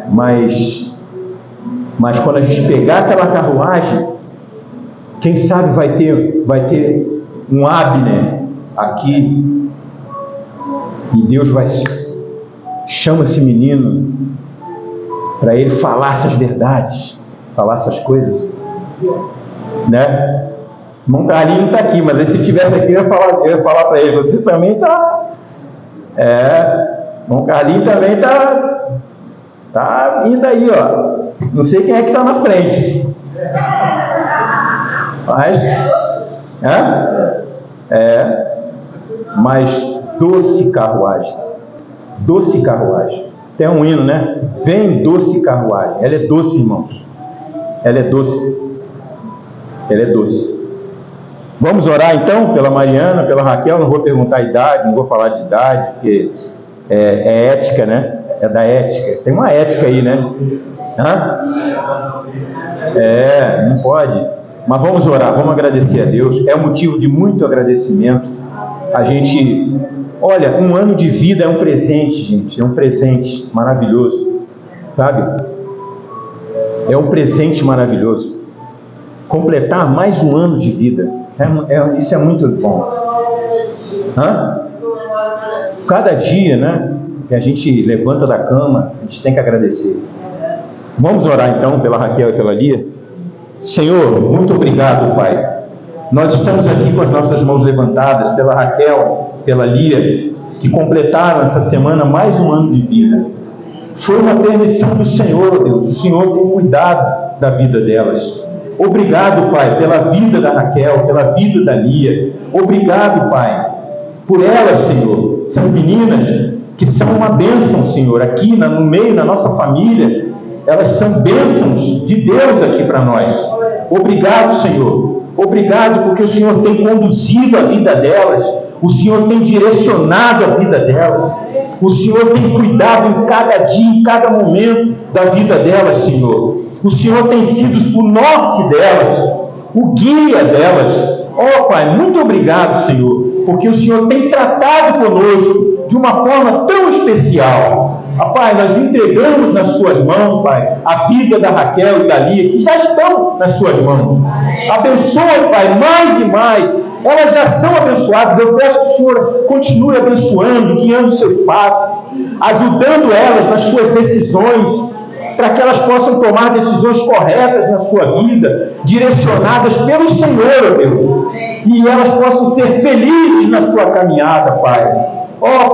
mas quando a gente pegar aquela carruagem, quem sabe vai ter um Abner aqui, e Deus vai chama esse menino para ele falar essas verdades, falar essas coisas, né? Irmão Carlinhos não está aqui, mas aí se estivesse aqui eu ia falar para ele, você também está... Irmão Carlinhos também está indo aí, ó. Não sei quem é que está na frente. Mas doce carruagem. Doce carruagem. Tem um hino, né? Vem doce carruagem. Ela é doce, irmãos. Ela é doce. Ela é doce. Vamos orar então pela Mariana, pela Raquel. Não vou perguntar a idade, não vou falar de idade, porque é ética, né? É da ética. Tem uma ética aí, né? Não pode. Mas vamos orar, vamos agradecer a Deus. É um motivo de muito agradecimento. A gente, olha, um ano de vida é um presente, gente. É um presente maravilhoso, sabe? É um presente maravilhoso. Completar mais um ano de vida, isso é muito bom. Cada dia, né, que a gente levanta da cama, a gente tem que agradecer. Vamos orar então pela Raquel e pela Lia. Senhor, muito obrigado, Pai. Nós estamos aqui com as nossas mãos levantadas pela Raquel, pela Lia, que completaram essa semana mais um ano de vida. Foi uma permissão do Senhor, Deus. O Senhor tem cuidado da vida delas. Obrigado, Pai, pela vida da Raquel, pela vida da Lia. Obrigado, Pai, por elas, Senhor. São meninas que são uma bênção, Senhor, aqui no meio, na nossa família. Elas são bênçãos de Deus aqui para nós. Obrigado, Senhor. Obrigado porque o Senhor tem conduzido a vida delas. O Senhor tem direcionado a vida delas. O Senhor tem cuidado em cada dia, em cada momento da vida delas, Senhor. O Senhor tem sido o norte delas, o guia delas. Pai, muito obrigado, Senhor, porque o Senhor tem tratado conosco de uma forma tão especial. Pai, nós entregamos nas suas mãos, Pai, a vida da Raquel e da Lia, que já estão nas suas mãos. Abençoa, Pai, mais e mais. Elas já são abençoadas. Eu peço que o Senhor continue abençoando, guiando os seus passos, ajudando elas nas suas decisões, para que elas possam tomar decisões corretas na sua vida, direcionadas pelo Senhor, Deus, e elas possam ser felizes na sua caminhada, Pai.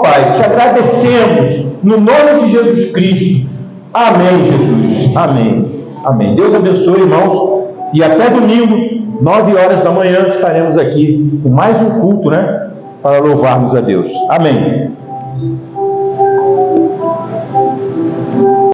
Pai, te agradecemos, no nome de Jesus Cristo. Amém, Jesus. Amém. Amém. Deus abençoe, irmãos, e até domingo, 9 horas da manhã, estaremos aqui com mais um culto, né, para louvarmos a Deus. Amém.